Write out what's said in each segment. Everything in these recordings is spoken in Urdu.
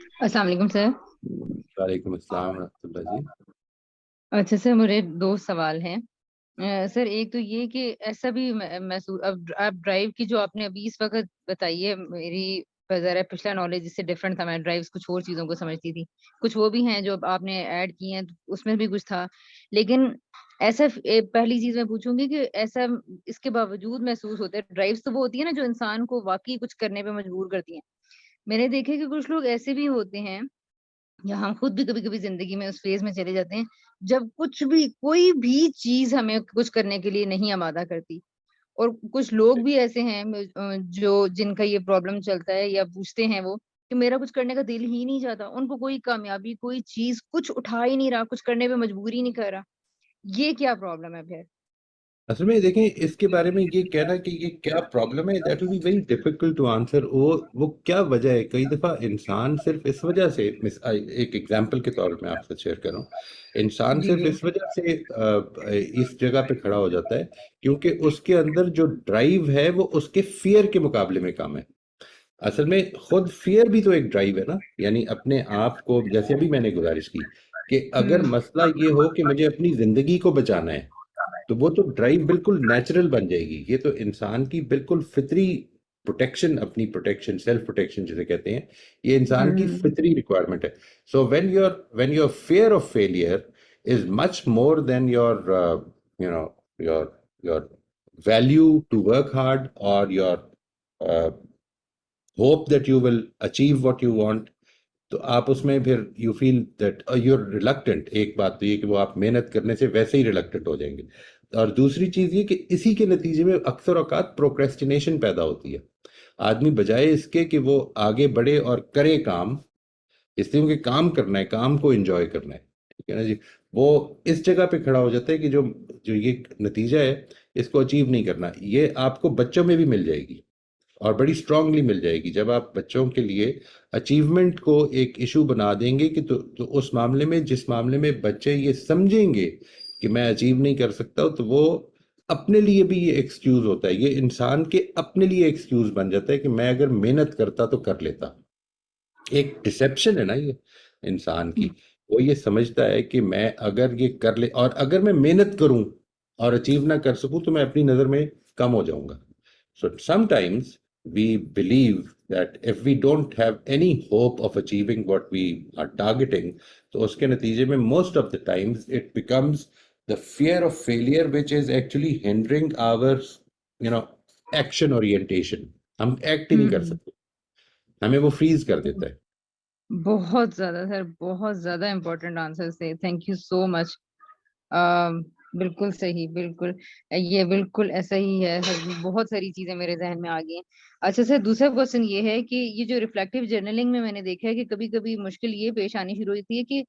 السلام علیکم سر. وعلیکم السلام ورحمۃ اللہ جی. اچھا سر، مجھے دو سوال ہیں. سر ایک تو یہ کہ ایسا بھی محسوس اب آپ ڈرائیو کی جو آپ نے ابھی اس وقت بتائی ہے، میری ذرا پچھلا نالج اس سے ڈفرینٹ تھا. میں ڈرائیوز کچھ اور چیزوں کو سمجھتی تھی، کچھ وہ بھی ہیں جو آپ نے ایڈ کی ہیں، اس میں بھی کچھ تھا. لیکن ایسا پہلی چیز میں پوچھوں گی کہ ایسا اس کے باوجود محسوس ہوتا ہے. ڈرائیوز تو وہ ہوتی ہے نا جو انسان کو واقعی کچھ کرنے پہ مجبور کرتی ہیں. میں نے دیکھا کہ کچھ لوگ ایسے بھی ہوتے ہیں، یا ہم خود بھی کبھی کبھی زندگی میں اس فیز میں چلے جاتے ہیں جب کچھ بھی کوئی بھی چیز ہمیں کچھ کرنے کے لیے نہیں آمادہ کرتی. اور کچھ لوگ بھی ایسے ہیں جو جن کا یہ پرابلم چلتا ہے یا پوچھتے ہیں وہ کہ میرا کچھ کرنے کا دل ہی نہیں چاہتا، ان کو کوئی کامیابی کوئی چیز کچھ اٹھا ہی نہیں رہا، کچھ کرنے پہ مجبور ہی نہیں کر رہا. یہ کیا پرابلم ہے پھر؟ اصل میں دیکھیں اس کے بارے میں یہ کہنا کہ یہ کیا پرابلم ہے، that will be very difficult to answer. وہ کیا وجہ ہے؟ کئی دفعہ انسان صرف اس وجہ سے ایک ایگزامپل کے طور پہ آپ سے شیئر کروں. انسان جی صرف جی. اس وجہ سے اس جگہ پہ کھڑا ہو جاتا ہے کیونکہ اس کے اندر جو ڈرائیو ہے وہ اس کے فیئر کے مقابلے میں کم ہے. اصل میں خود فیئر بھی تو ایک ڈرائیو ہے نا. یعنی اپنے آپ کو، جیسے ابھی میں نے گزارش کی کہ اگر ہوں. مسئلہ یہ ہو کہ مجھے اپنی زندگی کو بچانا ہے تو وہ تو ڈرائیو بالکل نیچرل بن جائے گی. یہ تو انسان کی بالکل فطری پروٹیکشن، اپنی پروٹیکشن، سیلف پروٹیکشن جسے کہتے ہیں، یہ انسان کی ہوں. فطری ریکوائرمنٹ ہے. So when your fear of failure is much more than you know your your value to work hard اور your hope that you will achieve what you want, تو آپ اس میں پھر you feel that you are reluctant. ایک بات تو یہ کہ وہ آپ محنت کرنے سے ویسے ہی ریلکٹنٹ ہو جائیں گے. اور دوسری چیز یہ کہ اسی کے نتیجے میں اکثر اوقات پروکریسٹینیشن پیدا ہوتی ہے. آدمی بجائے اس کے کہ وہ آگے بڑھے اور کرے کام، اس لیے کہ کام کرنا ہے، کام کو انجوائے کرنا ہے، ٹھیک ہے نا جی، وہ اس جگہ پہ کھڑا ہو جاتا ہے کہ جو جو یہ نتیجہ ہے اس کو اچیو نہیں کرنا. یہ آپ کو بچوں میں بھی مل جائے گی اور بڑی اسٹرانگلی مل جائے گی. جب آپ بچوں کے لیے اچیومنٹ کو ایک ایشو بنا دیں گے کہ تو اس معاملے میں، جس معاملے میں بچے یہ سمجھیں گے کہ میں اچیو نہیں کر سکتا، تو وہ اپنے لیے بھی یہ ایکسکیوز ہوتا ہے. یہ انسان کے اپنے لیے ایکسکیوز بن جاتا ہے کہ میں اگر محنت کرتا تو کر لیتا. ایک ڈسیپشن ہے نا یہ انسان کی. وہ یہ سمجھتا ہے کہ میں اگر یہ کر لے اور اگر میں محنت کروں اور اچیو نہ کر سکوں تو میں اپنی نظر میں کم ہو جاؤں گا. So sometimes we believe that if we don't have any hope of achieving what we are targeting, تو اس کے نتیجے میں most of the times it becomes the fear of failure which is actually hindering our you know action orientation. ہم ایکٹ ہی نہیں کر ہوں. سکتے، ہمیں وہ فریز کر دیتا ہے. بہت زیادہ سر، بہت زیادہ امپورٹنٹ آنسر سے تھینک یو سو مچ. بالکل صحیح، بالکل یہ بالکل ایسا ہی ہے. بہت ساری چیزیں میرے ذہن میں آ گئی ہیں. اچھا سر، دوسرا کوشچن یہ ہے کہ یہ جو ریفلیکٹیو جرنلنگ میں نے دیکھا ہے کہ کبھی کبھی مشکل یہ پیش آنی شروع ہوتی ہے کہ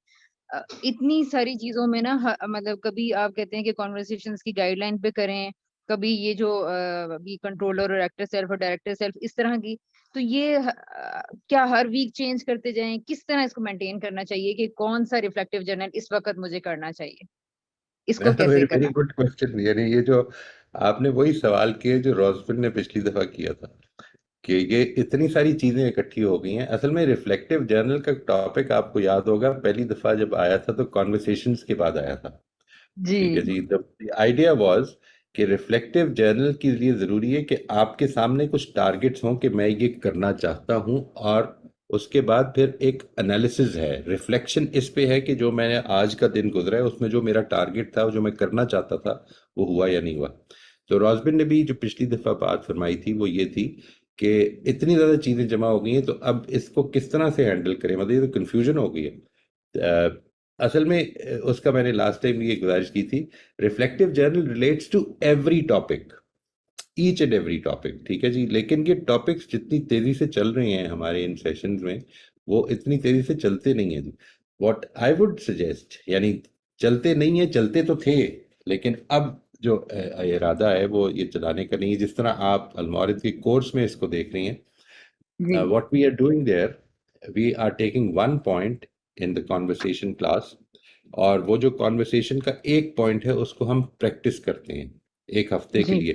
اتنی ساری چیزوں میں نا مطلب کبھی آپ کہتے ہیں کہ کانورسیشنز کی گائیڈ لائن پہ کریں، کبھی یہ جو ابھی کنٹرولر اور ایکٹر سیلف اور ڈائریکٹر سیلف اس طرح کی. تو یہ کیا ہر ویک چینج کرتے جائیں؟ کس طرح اس کو مینٹین کرنا چاہیے کہ کون سا ریفلیکٹیو جرنل اس وقت مجھے کرنا چاہیے، اس کو کیسے ویری کرنا؟ Very good question. یعنی یہ جو آپ نے وہی سوال کیے جو روزبن نے پچھلی دفعہ کیا تھا کہ یہ اتنی ساری چیزیں اکٹھی ہو گئی ہیں. اصل میں ریفلیکٹیو جرنل کا ٹاپک آپ کو یاد ہوگا پہلی دفعہ جب آیا تھا تو کانورسیشنز کے بعد آیا تھا. جی. ٹھیک ہے جی. آئیڈیا واز کہ ریفلیکٹیو جرنل کے لیے ضروری ہے کہ آپ کے سامنے کچھ ٹارگٹس ہوں کہ میں یہ کرنا چاہتا ہوں، اور اس کے بعد پھر ایک انالیسز ہے، ریفلیکشن اس پہ ہے کہ جو میں نے آج کا دن گزرا ہے اس میں جو میرا ٹارگٹ تھا، جو میں کرنا چاہتا تھا، وہ ہوا یا نہیں ہوا. تو رازبن نے بھی جو پچھلی دفعہ بات فرمائی تھی وہ یہ تھی کہ اتنی زیادہ چیزیں جمع ہو گئی ہیں تو اب اس کو کس طرح سے ہینڈل کریں. مطلب یہ تو کنفیوژن ہو گئی ہے. اصل میں اس کا میں نے لاسٹ ٹائم یہ گزارش کی تھی، reflective journal relates to every topic, each and every topic, ٹھیک ہے جی. لیکن یہ ٹاپکس جتنی تیزی سے چل رہے ہیں ہمارے ان سیشنز میں وہ اتنی تیزی سے چلتے نہیں ہیں جی. واٹ آئی وڈ سجیسٹ، یعنی چلتے نہیں ہیں، چلتے تو تھے لیکن اب جو ارادہ ہے وہ یہ چلانے کا نہیں ہے. جس طرح آپ المعارض کے کورس میں اس کو دیکھ رہی ہیں، جی. what we are doing there, we are taking one point in the conversation class، اور وہ جو conversation کا ایک پوائنٹ ہے اس کو ہم پریکٹس کرتے ہیں ایک ہفتے کے جی. لیے.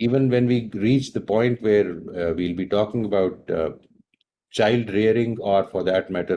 even when we reach the point where we'll be talking about child rearing, or for that matter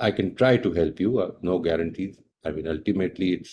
I can try to help you. No guarantees. I mean, ultimately, it's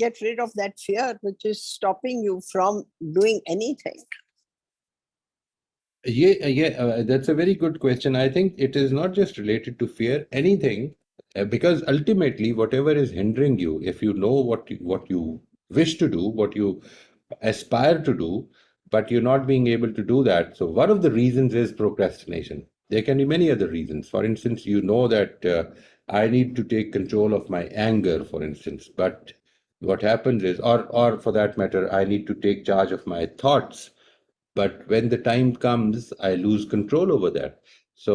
get rid of that fear which is stopping you from doing anything? That's a very good question. I think it is not just related to fear, anything, because ultimately, whatever is hindering you, if you know what you wish to do, what you aspire to do, but you're not being able to do that. So one of the reasons is procrastination. There can be many other reasons. For instance, you know that I need to take control of my anger, for instance, but what happens is, or for that matter, I need to take charge of my thoughts, but when the time comes I lose control over that. So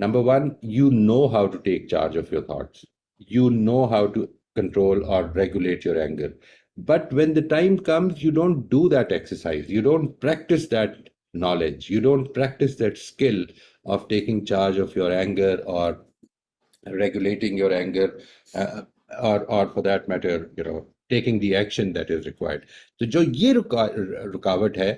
Number one, you know how to take charge of your thoughts, you know how to control or regulate your anger, but when the time comes you don't do that exercise, you don't practice that knowledge, you don't practice that skill of taking charge of your anger, or regulating your anger, uh, or for that matter, taking the action that is required. تو جو یہ رکاوٹ ہے،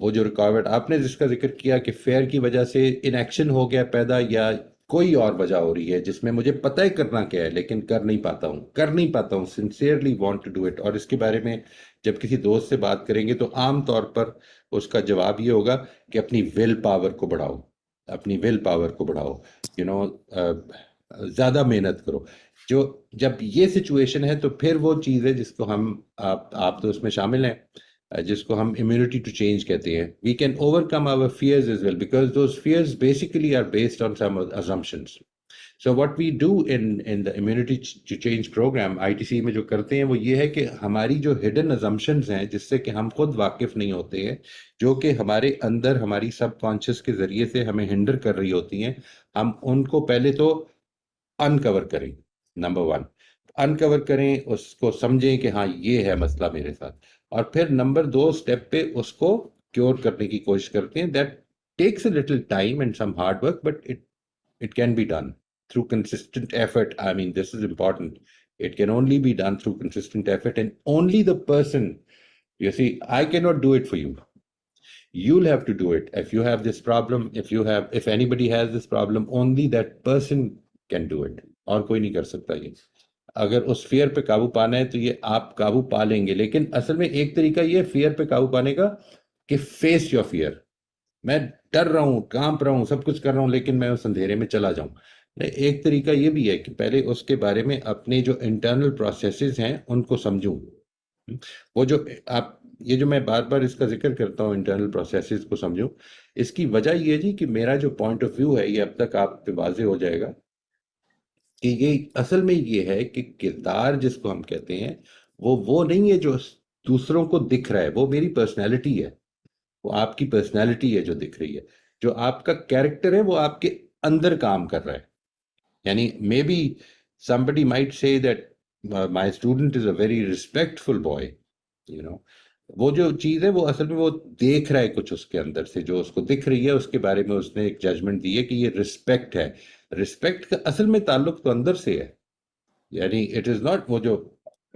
وہ جو رکاوٹ آپ نے جس کا ذکر کیا کہ فیئر کی وجہ سے انیکشن ہو گیا پیدا، یا کوئی اور وجہ ہو رہی ہے جس میں مجھے پتہ ہی کرنا کیا ہے لیکن کر نہیں پاتا ہوں sincerely want to do it, اور اس کے بارے میں جب کسی دوست سے بات کریں گے تو عام طور پر اس کا جواب یہ ہوگا کہ اپنی ول پاور کو بڑھاؤ، زیادہ محنت کرو. جب یہ سچویشن ہے تو پھر وہ چیز ہے جس کو ہم آپ تو اس میں شامل ہیں، جس کو ہم امیونٹی ٹو چینج کہتے ہیں. We can overcome our fears as well because those fears basically are based on some assumptions. So what we do in the immunity to change program ITC میں جو کرتے ہیں وہ یہ ہے کہ ہماری جو hidden assumptions ہیں جس سے کہ ہم خود واقف نہیں ہوتے ہیں، جو کہ ہمارے اندر ہماری سب کانشیس کے ذریعے سے ہمیں ہنڈر کر رہی ہوتی ہیں، ہم ان کو پہلے تو انکور کریں. نمبر 1 انکور کریں، اس کو سمجھیں کہ ہاں یہ ہے مسئلہ میرے ساتھ، اور پھر نمبر 2 اسٹیپ پہ اس کو کیور کرنے کی کوشش کرتے ہیں. That takes a little time and some hard work but it can be done through consistent effort. I mean, this is important. It can only be done through consistent effort, and only the person, you see, I cannot do it for you. You'll have to do it. If you have this problem, if anybody has this problem, only that person can do it. اور کوئی نہیں کر سکتا. یہ اگر اس فیئر پہ قابو پانا ہے تو یہ آپ قابو پا لیں گے، لیکن اصل میں ایک طریقہ یہ فیئر پہ قابو پانے کا کہ فیس یور فیئر. میں ڈر رہا ہوں، کانپ رہا ہوں، سب کچھ کر رہا ہوں، لیکن میں اس اندھیرے میں چلا جاؤں. ایک طریقہ یہ بھی ہے کہ پہلے اس کے بارے میں اپنے جو انٹرنل پروسیسز ہیں ان کو سمجھوں. وہ جو یہ جو میں بار بار اس کا ذکر کرتا ہوں انٹرنل پروسیسز کو سمجھوں، اس کی وجہ یہ جی کہ میرا جو پوائنٹ آف ویو ہے یہ اب تک آپ پہ واضح ہو جائے گا کہ یہ اصل میں یہ ہے کہ کردار جس کو ہم کہتے ہیں وہ نہیں ہے جو دوسروں کو دکھ رہا ہے، وہ میری پرسنالٹی ہے، وہ آپ کی پرسنالٹی ہے جو دکھ رہی ہے. جو آپ کا کیریکٹر ہے وہ آپ کے اندر کام کر رہا ہے. یعنی may be somebody might say that my student is a very respectful boy, وہ جو چیز ہے وہ اصل میں وہ دیکھ رہا ہے کچھ اس کے اندر سے، جو اس کو دکھ رہی ہے اس کے بارے میں اس نے ایک ججمنٹ دی ہے کہ یہ رسپیکٹ ہے. رسپیکٹ کا اصل میں تعلق تو اندر سے ہے. یعنی اٹ از ناٹ وہ جو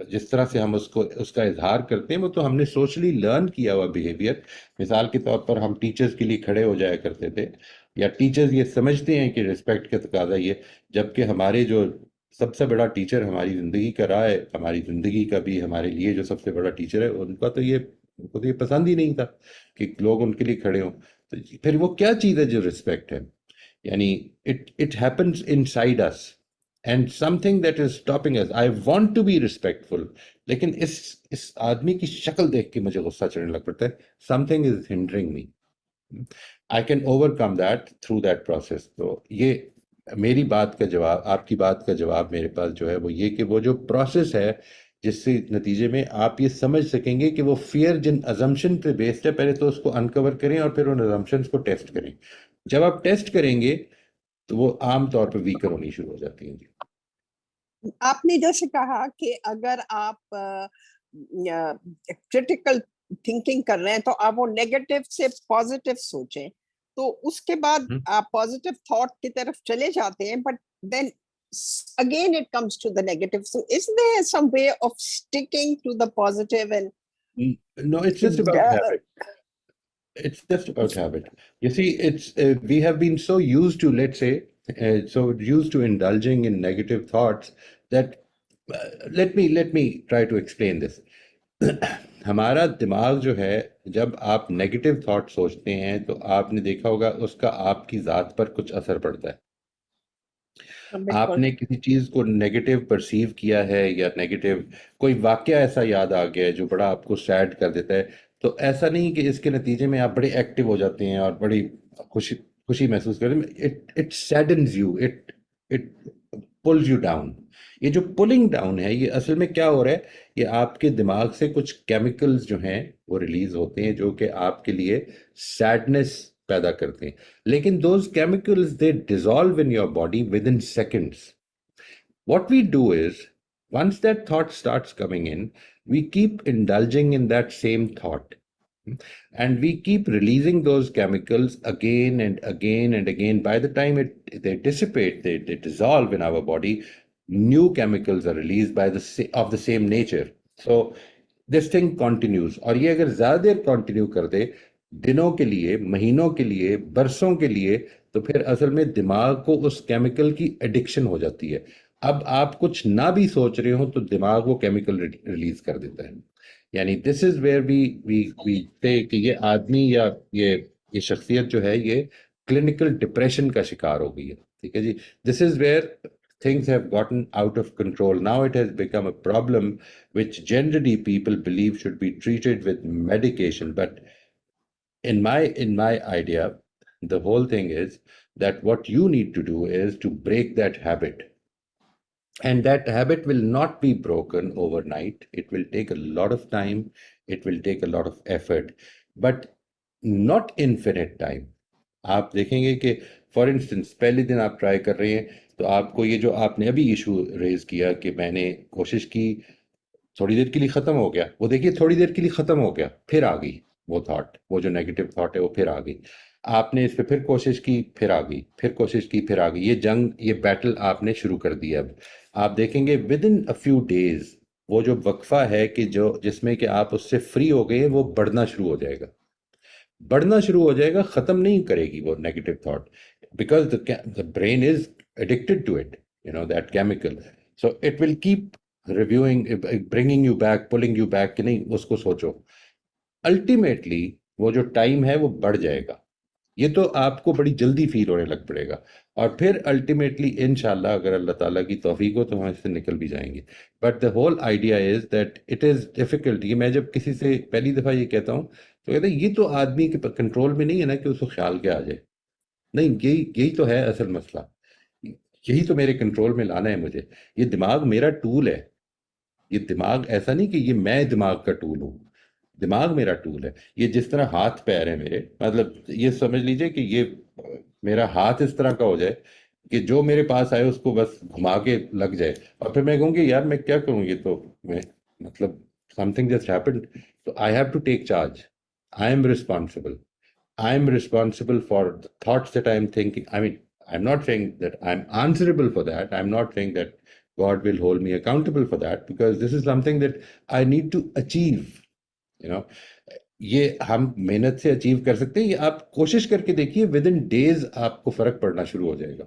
جس طرح سے ہم اس کا اظہار کرتے ہیں وہ تو ہم نے سوشلی لرن کیا ہوا بیہیویئر. مثال کے طور پر ہم ٹیچرز کے لیے کھڑے ہو جایا کرتے تھے، یا ٹیچرز یہ سمجھتے ہیں کہ رسپیکٹ کا تقاضا یہ، جبکہ ہمارے جو سب سے بڑا ٹیچر ہماری زندگی کا رہا ہے، ہماری زندگی کا بھی ہمارے لیے جو سب سے بڑا ٹیچر ہے، ان کو تو یہ پسند ہی نہیں تھا کہ لوگ ان کے لیے کھڑے ہوں. تو پھر وہ کیا چیز ہے جو رسپیکٹ ہے؟ یعنی it happens inside us and something that is stopping us. I want to be respectful, لیکن اس آدمی کی شکل دیکھ کے مجھے غصہ چڑھنے لگ پڑتا ہے. Some thing is hindering me. I can overcome that through that process. تو یہ میری بات کا جواب، آپ کی بات کا جواب میرے پاس جو ہے وہ یہ کہ وہ جو پروسیس ہے جس سے نتیجے میں آپ یہ سمجھ سکیں گے کہ وہ فیئر جن ازمپشن پہ بیسڈ ہے، پہلے تو اس کو انکور کریں اور پھر ان ازمپشنز کو ٹیسٹ کریں. جب آپ ٹیسٹ کریں گے تو وہ عام طور پہ ویکر ہونی شروع ہو جاتی ہیں. آپ نے جیسے کہا کہ اگر آپ کرٹیکل تھنکنگ کر رہے ہیں تو آپ وہ نیگیٹو سے پازیٹیو سوچیں، تو اس کے بعد آپ پازیٹیو تھاٹ کی طرف چلے جاتے ہیں، but then again it comes to the negative. So is there some way of sticking to the positive? And no, it's just about habit. It's just about habit. You see, we have been so used to, let's say, so used to indulging in negative thoughts that let me try to explain this. ہمارا دماغ جو ہے جب آپ نیگیٹو تھاٹ سوچتے ہیں تو آپ نے دیکھا ہوگا اس کا آپ کی ذات پر کچھ اثر پڑتا ہے. آپ نے کسی چیز کو نیگیٹو پرسیو کیا ہے یا نیگیٹو کوئی واقعہ ایسا یاد آ گیا ہے جو بڑا آپ کو سیڈ کر دیتا ہے، تو ایسا نہیں کہ اس کے نتیجے میں آپ بڑے ایکٹیو ہو جاتے ہیں اور بڑی خوشی محسوس کرتے ہیں. It saddens you, it pulls you down. یہ جو پلنگ ڈاؤن ہے یہ اصل میں کیا ہو رہا ہے، یہ آپ کے دماغ سے کچھ کیمیکلز جو ہیں وہ ریلیز ہوتے ہیں جو کہ آپ کے لیے سیڈنس پیدا کرتے ہیں. لیکن those chemicals they dissolve in your body within seconds. What we do is once that thought starts coming in, we keep indulging in that same thought, and we keep releasing those chemicals again and again and again. By the time they dissipate, they dissolve in our body, new chemicals are released of the same nature. So this thing continues, اور یہ اگر زیادہ دیر کنٹینیو کر دے, دنوں کے لیے, مہینوں کے لیے, برسوں کے لیے, تو پھر اصل میں دماغ کو اس کیمیکل کی ایڈکشن ہو جاتی ہے. اب آپ کچھ نہ بھی سوچ رہے ہو تو دماغ وہ کیمیکل ریلیز کر دیتا ہے. یعنی دس از ویئر وی سے کہ یہ آدمی یا یہ شخصیت جو ہے یہ کلینکل ڈپریشن کا شکار ہو گئی ہے. ٹھیک ہے جی. This is where things have gotten out of control. Now it has become a problem which generally people believe should be treated with medication. But in my idea, the whole thing is that what you need to do is to break that habit. And that habit will not be broken overnight. It will take a lot of time. It will take a lot of effort, but not infinite time. آپ دیکھیں گے کہ فار انسٹنس پہلے دن آپ ٹرائی کر رہے ہیں تو آپ کو یہ جو آپ نے ابھی ایشو ریز کیا کہ میں نے کوشش کی, تھوڑی دیر کے لیے ختم ہو گیا, وہ دیکھیے تھوڑی دیر کے لیے ختم ہو گیا, پھر آ گئی وہ تھاٹ, وہ جو نیگیٹو تھاٹ ہے وہ پھر آ گئی. آپ نے اس پہ پھر کوشش کی, پھر آ گئی, پھر کوشش کی, پھر آ گئی. یہ جنگ, یہ بیٹل آپ نے شروع کر دی. اب آپ دیکھیں گے within a few days وہ جو وقفہ ہے کہ جس میں کہ آپ اس سے فری ہو گئے ہیں وہ بڑھنا شروع ہو جائے گا, بڑھنا شروع ہو جائے گا, ختم نہیں کرے گی وہ negative thought, because the brain is addicted to it, that chemical. So it will keep reviewing, bringing you back, pulling you back کہ نہیں اس کو سوچو. الٹیمیٹلی وہ جو ٹائم ہے وہ بڑھ جائے گا. یہ تو آپ کو بڑی جلدی فیل ہونے لگ پڑے گا, اور پھر الٹیمیٹلی انشاءاللہ اگر اللہ تعالیٰ کی توفیق ہو تو ہم اس سے نکل بھی جائیں گے. But the whole idea is that it is difficult. یہ میں جب کسی سے پہلی دفعہ یہ کہتا ہوں تو کہتے ہیں یہ تو آدمی کے کنٹرول میں نہیں ہے نا کہ اس کو خیال کیا آ جائے. نہیں, یہی تو ہے اصل مسئلہ, یہی تو میرے کنٹرول میں لانا ہے مجھے. یہ دماغ میرا ٹول ہے. یہ دماغ ایسا نہیں کہ یہ میں دماغ کا ٹول ہوں, دماغ میرا ٹول ہے. یہ جس طرح ہاتھ پیر ہے میرے, مطلب یہ سمجھ لیجئے کہ یہ میرا ہاتھ اس طرح کا ہو جائے کہ جو میرے پاس آئے اس کو بس گھما کے لگ جائے, اور پھر میں کہوں گی یار میں کیا کروں, یہ تو میں مطلب سم تھنگ جسٹ ہیپنڈ, تو I have to take charge. I am responsible. I am responsible for the thoughts that I am thinking. I mean, I'm not saying that I'm answerable for that. I'm not saying that God will hold me accountable for that, because this is something that I need to achieve. یہ ہم محنت سے اچیو کر سکتے ہیں. یہ آپ کوشش کر کے دیکھیے, ود ان ڈیز آپ کو فرق پڑنا شروع ہو جائے گا.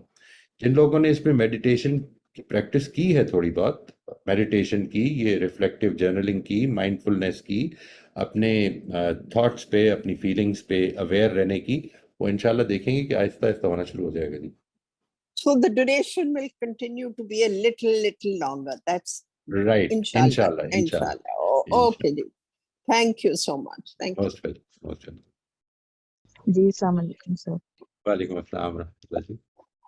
جن لوگوں نے اس میں میڈیٹیشن کی پریکٹس کی ہے, تھوڑی بہت میڈیٹیشن کی, یہ ریفلیکٹیو جرنلنگ کی, مائنڈفلنس کی, اپنے تھاٹس پہ, اپنی فیلنگس پہ اویئر رہنے کی, وہ انشاءاللہ دیکھیں گے کہ آہستہ آہستہ ہونا شروع ہو جائے گا. جی. So the duration will continue to be a little longer. That's Right. inshallah. Inshallah. Oh, okay. Thank you so much. Thank you. Most welcome. Most welcome. جی السلام علیکم سر. وعلیکم السلام ورحمۃ اللہ.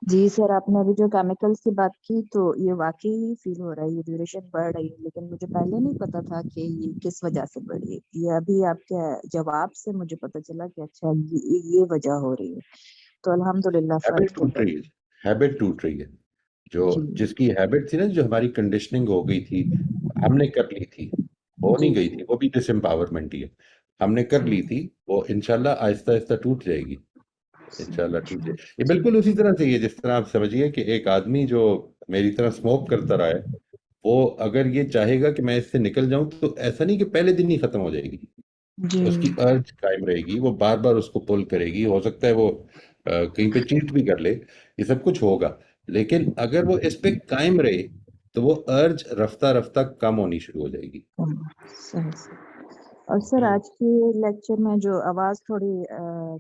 جی سر, آپ نے ابھی جو کیمیکلز کی بات کی تو یہ واقعی ہی فیل ہو رہا ہے, یہ ڈیوریشن بڑھ رہی ہے, لیکن مجھے پہلے نہیں پتا تھا کہ یہ کس وجہ سے بڑھی ہے. یہ ابھی آپ کے جواب سے مجھے پتا چلا کہ اچھا یہ وجہ ہو رہی ہے. تو الحمدللہ ہیبٹ ٹوٹ رہی ہے, ہیبٹ ٹوٹ رہی ہے. جو جس کی ہیبٹ تھی نا, جو ہماری کنڈیشننگ ہو گئی تھی, ہم نے کر لی تھی, ہو نہیں گئی تھی, وہ بھی ڈس امپاورمنٹ ہی ہے, ہم نے کر لی تھی, وہ انشاءاللہ آہستہ آہستہ ٹوٹ جائے گی. انشاءاللہ ٹوٹ جائے. یہ بالکل اسی طرح سے, یہ جس طرح آپ سمجھیے کہ ایک آدمی جو میری طرح اسموک کرتا رہا ہے, وہ اگر یہ چاہے گا کہ میں اس سے نکل جاؤں تو ایسا نہیں کہ پہلے دن ہی ختم ہو جائے گی. اس کی ارج قائم رہے گی, وہ بار بار اس کو پل کرے گی. ہو سکتا ہے وہ کہیں پہ چیٹ بھی کر لے, یہ سب کچھ ہوگا, لیکن اگر وہ اس پہ قائم رہے تو وہ ارج رفتہ رفتہ کم ہونی شروع ہو جائے گی. اور سر آج کے لیکچر میں جو آواز تھوڑی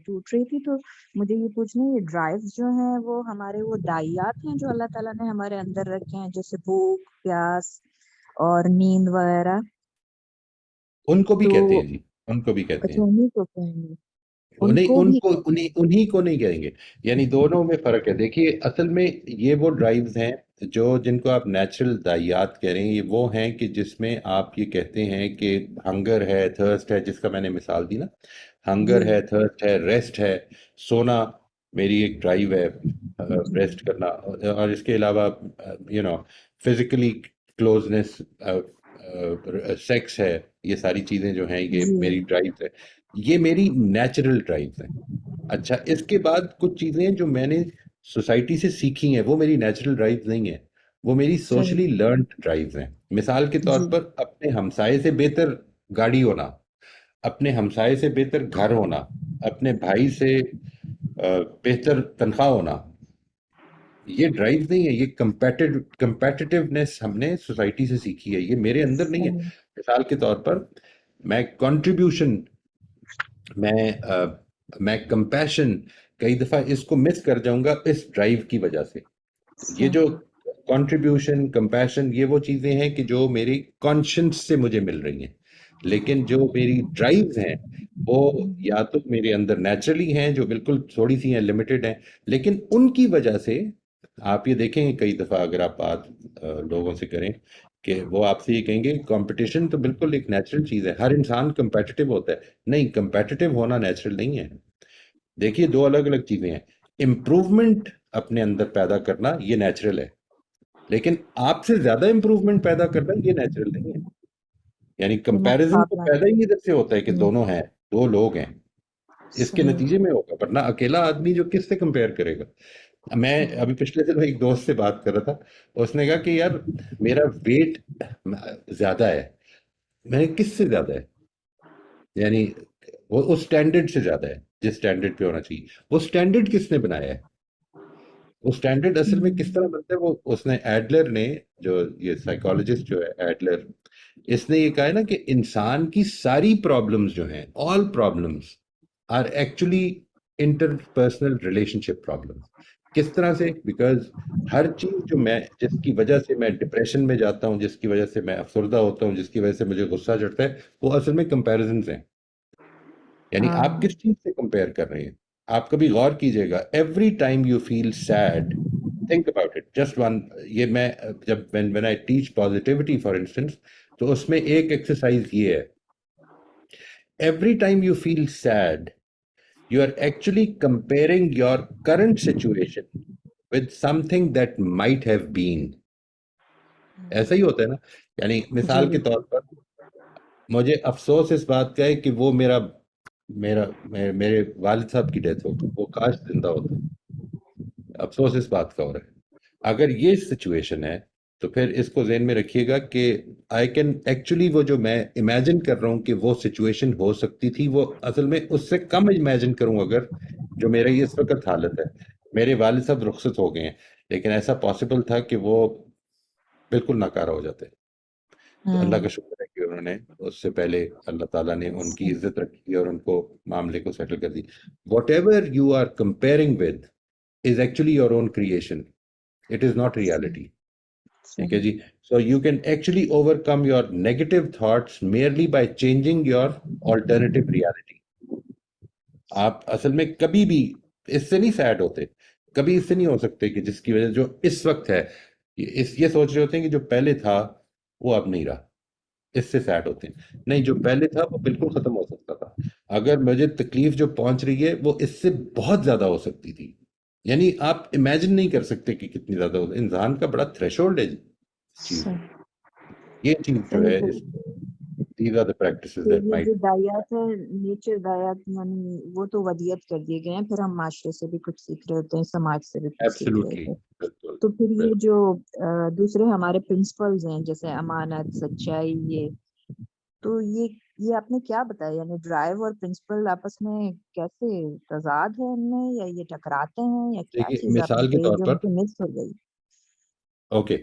ٹوٹ رہی تھی, تو مجھے یہ پوچھنا ہے, یہ ڈرائیوز جو ہیں وہ ہمارے وہ دائیات ہیں جو اللہ تعالیٰ نے ہمارے اندر رکھے ہیں, جیسے بھوک, پیاس اور نیند وغیرہ, ان کو بھی کہتے ہیں. جی, ان کو بھی کہتے ہیں. انہیں کو کہیں گے, انہیں کو نہیں کہیں گے. یعنی دونوں میں فرق ہے. دیکھیے اصل میں یہ وہ ڈرائیوز ہیں جن کو آپ نیچرل دائیات کہہ رہے ہیں. یہ وہ ہیں کہ جس میں آپ یہ کہتے ہیں کہ ہنگر ہے, تھرسٹ ہے, جس کا میں نے مثال دی نا, ہنگر ہے, تھرسٹ ہے, ریسٹ ہے, سونا میری ایک ڈرائیو ہے, ریسٹ کرنا, اور اس کے علاوہ فزیکلی کلوزنس, سیکس ہے, یہ ساری چیزیں جو ہیں یہ میری ڈرائیوز ہے, یہ میری نیچرل ڈرائیوز ہیں. اچھا, اس کے بعد کچھ چیزیں جو میں نے سوسائٹی سے سیکھی ہیں وہ میری نیچرل ڈرائیوز نہیں ہیں, وہ میری صحیح سوشلی لرنڈ ڈرائیوز ہیں. مثال کے طور جی پر اپنے ہمسائے سے بہتر گاڑی ہونا، اپنے ہمسائے سے بہتر گھر ہونا، اپنے بھائی سے بہتر تنخواہ ہونا، یہ ڈرائیو نہیں ہے، یہ کمپیٹیٹیونیس ہم نے سوسائٹی سے سیکھی ہے، یہ میرے اندر نہیں ہے. صحیح مثال کے طور پر میں کنٹریبیوشن، میں میں کمپیشن کئی دفعہ اس کو مس کر جاؤں گا اس ڈرائیو کی وجہ سے. یہ جو صحیح کنٹریبیوشن، کمپیشن، یہ وہ چیزیں ہیں کہ جو میری کانشنس سے مجھے مل رہی ہیں، لیکن جو میری ڈرائیوز ہیں وہ یا تو میرے اندر نیچرلی ہیں، جو بالکل تھوڑی سی ہیں، لمیٹڈ ہیں، لیکن ان کی وجہ سے آپ یہ دیکھیں گے کئی دفعہ اگر آپ بات لوگوں سے کریں کہ وہ آپ سے یہ کہیں گے کمپٹیشن تو بالکل ایک نیچرل چیز ہے، ہر انسان کمپیٹیٹو ہوتا ہے. نہیں، کمپیٹیٹو ہونا نیچرل نہیں ہے. دیکھیے دو الگ الگ چیزیں ہیں. امپروومنٹ اپنے اندر پیدا کرنا یہ نیچرل ہے، لیکن آپ سے زیادہ امپروومنٹ پیدا کرنا یہ نیچرل نہیں ہے. یعنی کہ کمپیریزن تو مقابلہ پیدا ہی ادھر سے ہوتا ہے کہ دونوں ہیں، دو لوگ ہیں، اس کے صحیح نتیجے میں ہوگا، ورنہ اکیلا آدمی جو کس سے کمپیئر کرے گا. میں ابھی پچھلے دن ایک دوست سے بات کر رہا تھا، اس نے کہا کہ یار میرا ویٹ زیادہ ہے. میں نے کس سے زیادہ ہے؟ یعنی وہ اس سٹینڈرڈ سے زیادہ ہے جس سٹینڈرڈ پہ ہونا چاہیے. وہ سٹینڈرڈ کس نے بنایا ہے؟ وہ سٹینڈرڈ اصل میں کس طرح بنتا ہے؟ وہ اس نے ایڈلر نے، جو یہ سائیکالوجسٹ جو ہے ایڈلر، اس نے یہ کہا ہے نا کہ انسان کی ساری پرابلمز جو ہیں، all problems are actually interpersonal relationship problem. کس طرح سے؟ بیکاز ہر چیز جو میں، جس کی وجہ سے میں ڈپریشن میں جاتا ہوں، جس کی وجہ سے میں افسردہ ہوتا ہوں، جس کی وجہ سے مجھے غصہ چڑھتا ہے، وہ اصل میں کمپیریزنز ہیں. یعنی آپ کس چیز سے کمپیئر کر رہے ہیں؟ آپ کبھی غور کیجئے گا، every time you feel sad, think about it just one. یہ میں جب when I teach positivity for instance، تو اس میں ایک ایکسرسائز یہ ہے، every time you feel sad you are actually comparing your current situation with something that might have been. ایسا ہی ہوتا ہے نا. یعنی مثال کے طور پر مجھے افسوس اس بات کا ہے کہ وہ میرے والد صاحب کی ڈیتھ ہو گئی، وہ کاش زندہ ہوتے. افسوس اس بات کا ہو رہا ہے. اگر یہ سچویشن ہے تو پھر اس کو ذہن میں رکھیے گا کہ آئی کین ایکچولی، وہ جو میں امیجن کر رہا ہوں کہ وہ سچویشن ہو سکتی تھی، وہ اصل میں اس سے کم امیجن کروں اگر جو میرا یہ اس وقت حالت ہے. میرے والد صاحب رخصت ہو گئے ہیں، لیکن ایسا پاسبل تھا کہ وہ بالکل ناکارہ ہو جاتے. تو اللہ کا شکر ہے کہ انہوں نے اس سے پہلے اللہ تعالیٰ نے ان کی عزت رکھی اور ان کو معاملے کو سیٹل کر دی. Whatever you are comparing with is actually your own creation. It is not reality. ٹھیک ہے جی. So you can actually overcome your negative thoughts merely by changing your alternative reality. آپ اصل میں کبھی بھی اس سے نہیں سیڈ ہوتے، کبھی اس سے نہیں ہو سکتے کہ جس کی وجہ جو اس وقت ہے، یہ سوچ رہے ہوتے ہیں کہ جو پہلے تھا وہ اب نہیں رہا، اس سے سیڈ ہوتے ہیں. نہیں، جو پہلے تھا وہ بالکل ختم ہو سکتا تھا. اگر مجھے تکلیف جو پہنچ رہی ہے وہ اس سے بہت زیادہ ہو سکتی تھی. یعنی آپ امیجن نہیں کر سکتے کہ کتنی زیادہ ہوتا ہے. انسان کا بڑا تھریش ہولڈ ہے چیز. یہ چیز جو ہے these are the practices that یہ might. جو دایات ہے، نیچر دایات، یعنی وہ تو ودیت کر دیے گئے ہیں، پھر ہم معاشرے سے بھی کچھ سیکھ رہے ہوتے ہیں، سماج سے بھی کچھ سیکھ رہے Absolutely. ہوتے ہیں. بالکل تو پھر یہ جو دوسرے ہمارے پرنسپلز ہیں جیسے امانت، سچائی، تو یہ آپ نے کیا بتایا، یعنی ڈرائیو اور پرنسپل آپس میں کیسے تضاد ہے ان میں، یا یہ ٹکراتے ہیں، یا کیا دیکھیے چیز آپ نے مثال کے کہی طور جو پر، مجھے مس ہو گئی؟ اوکے،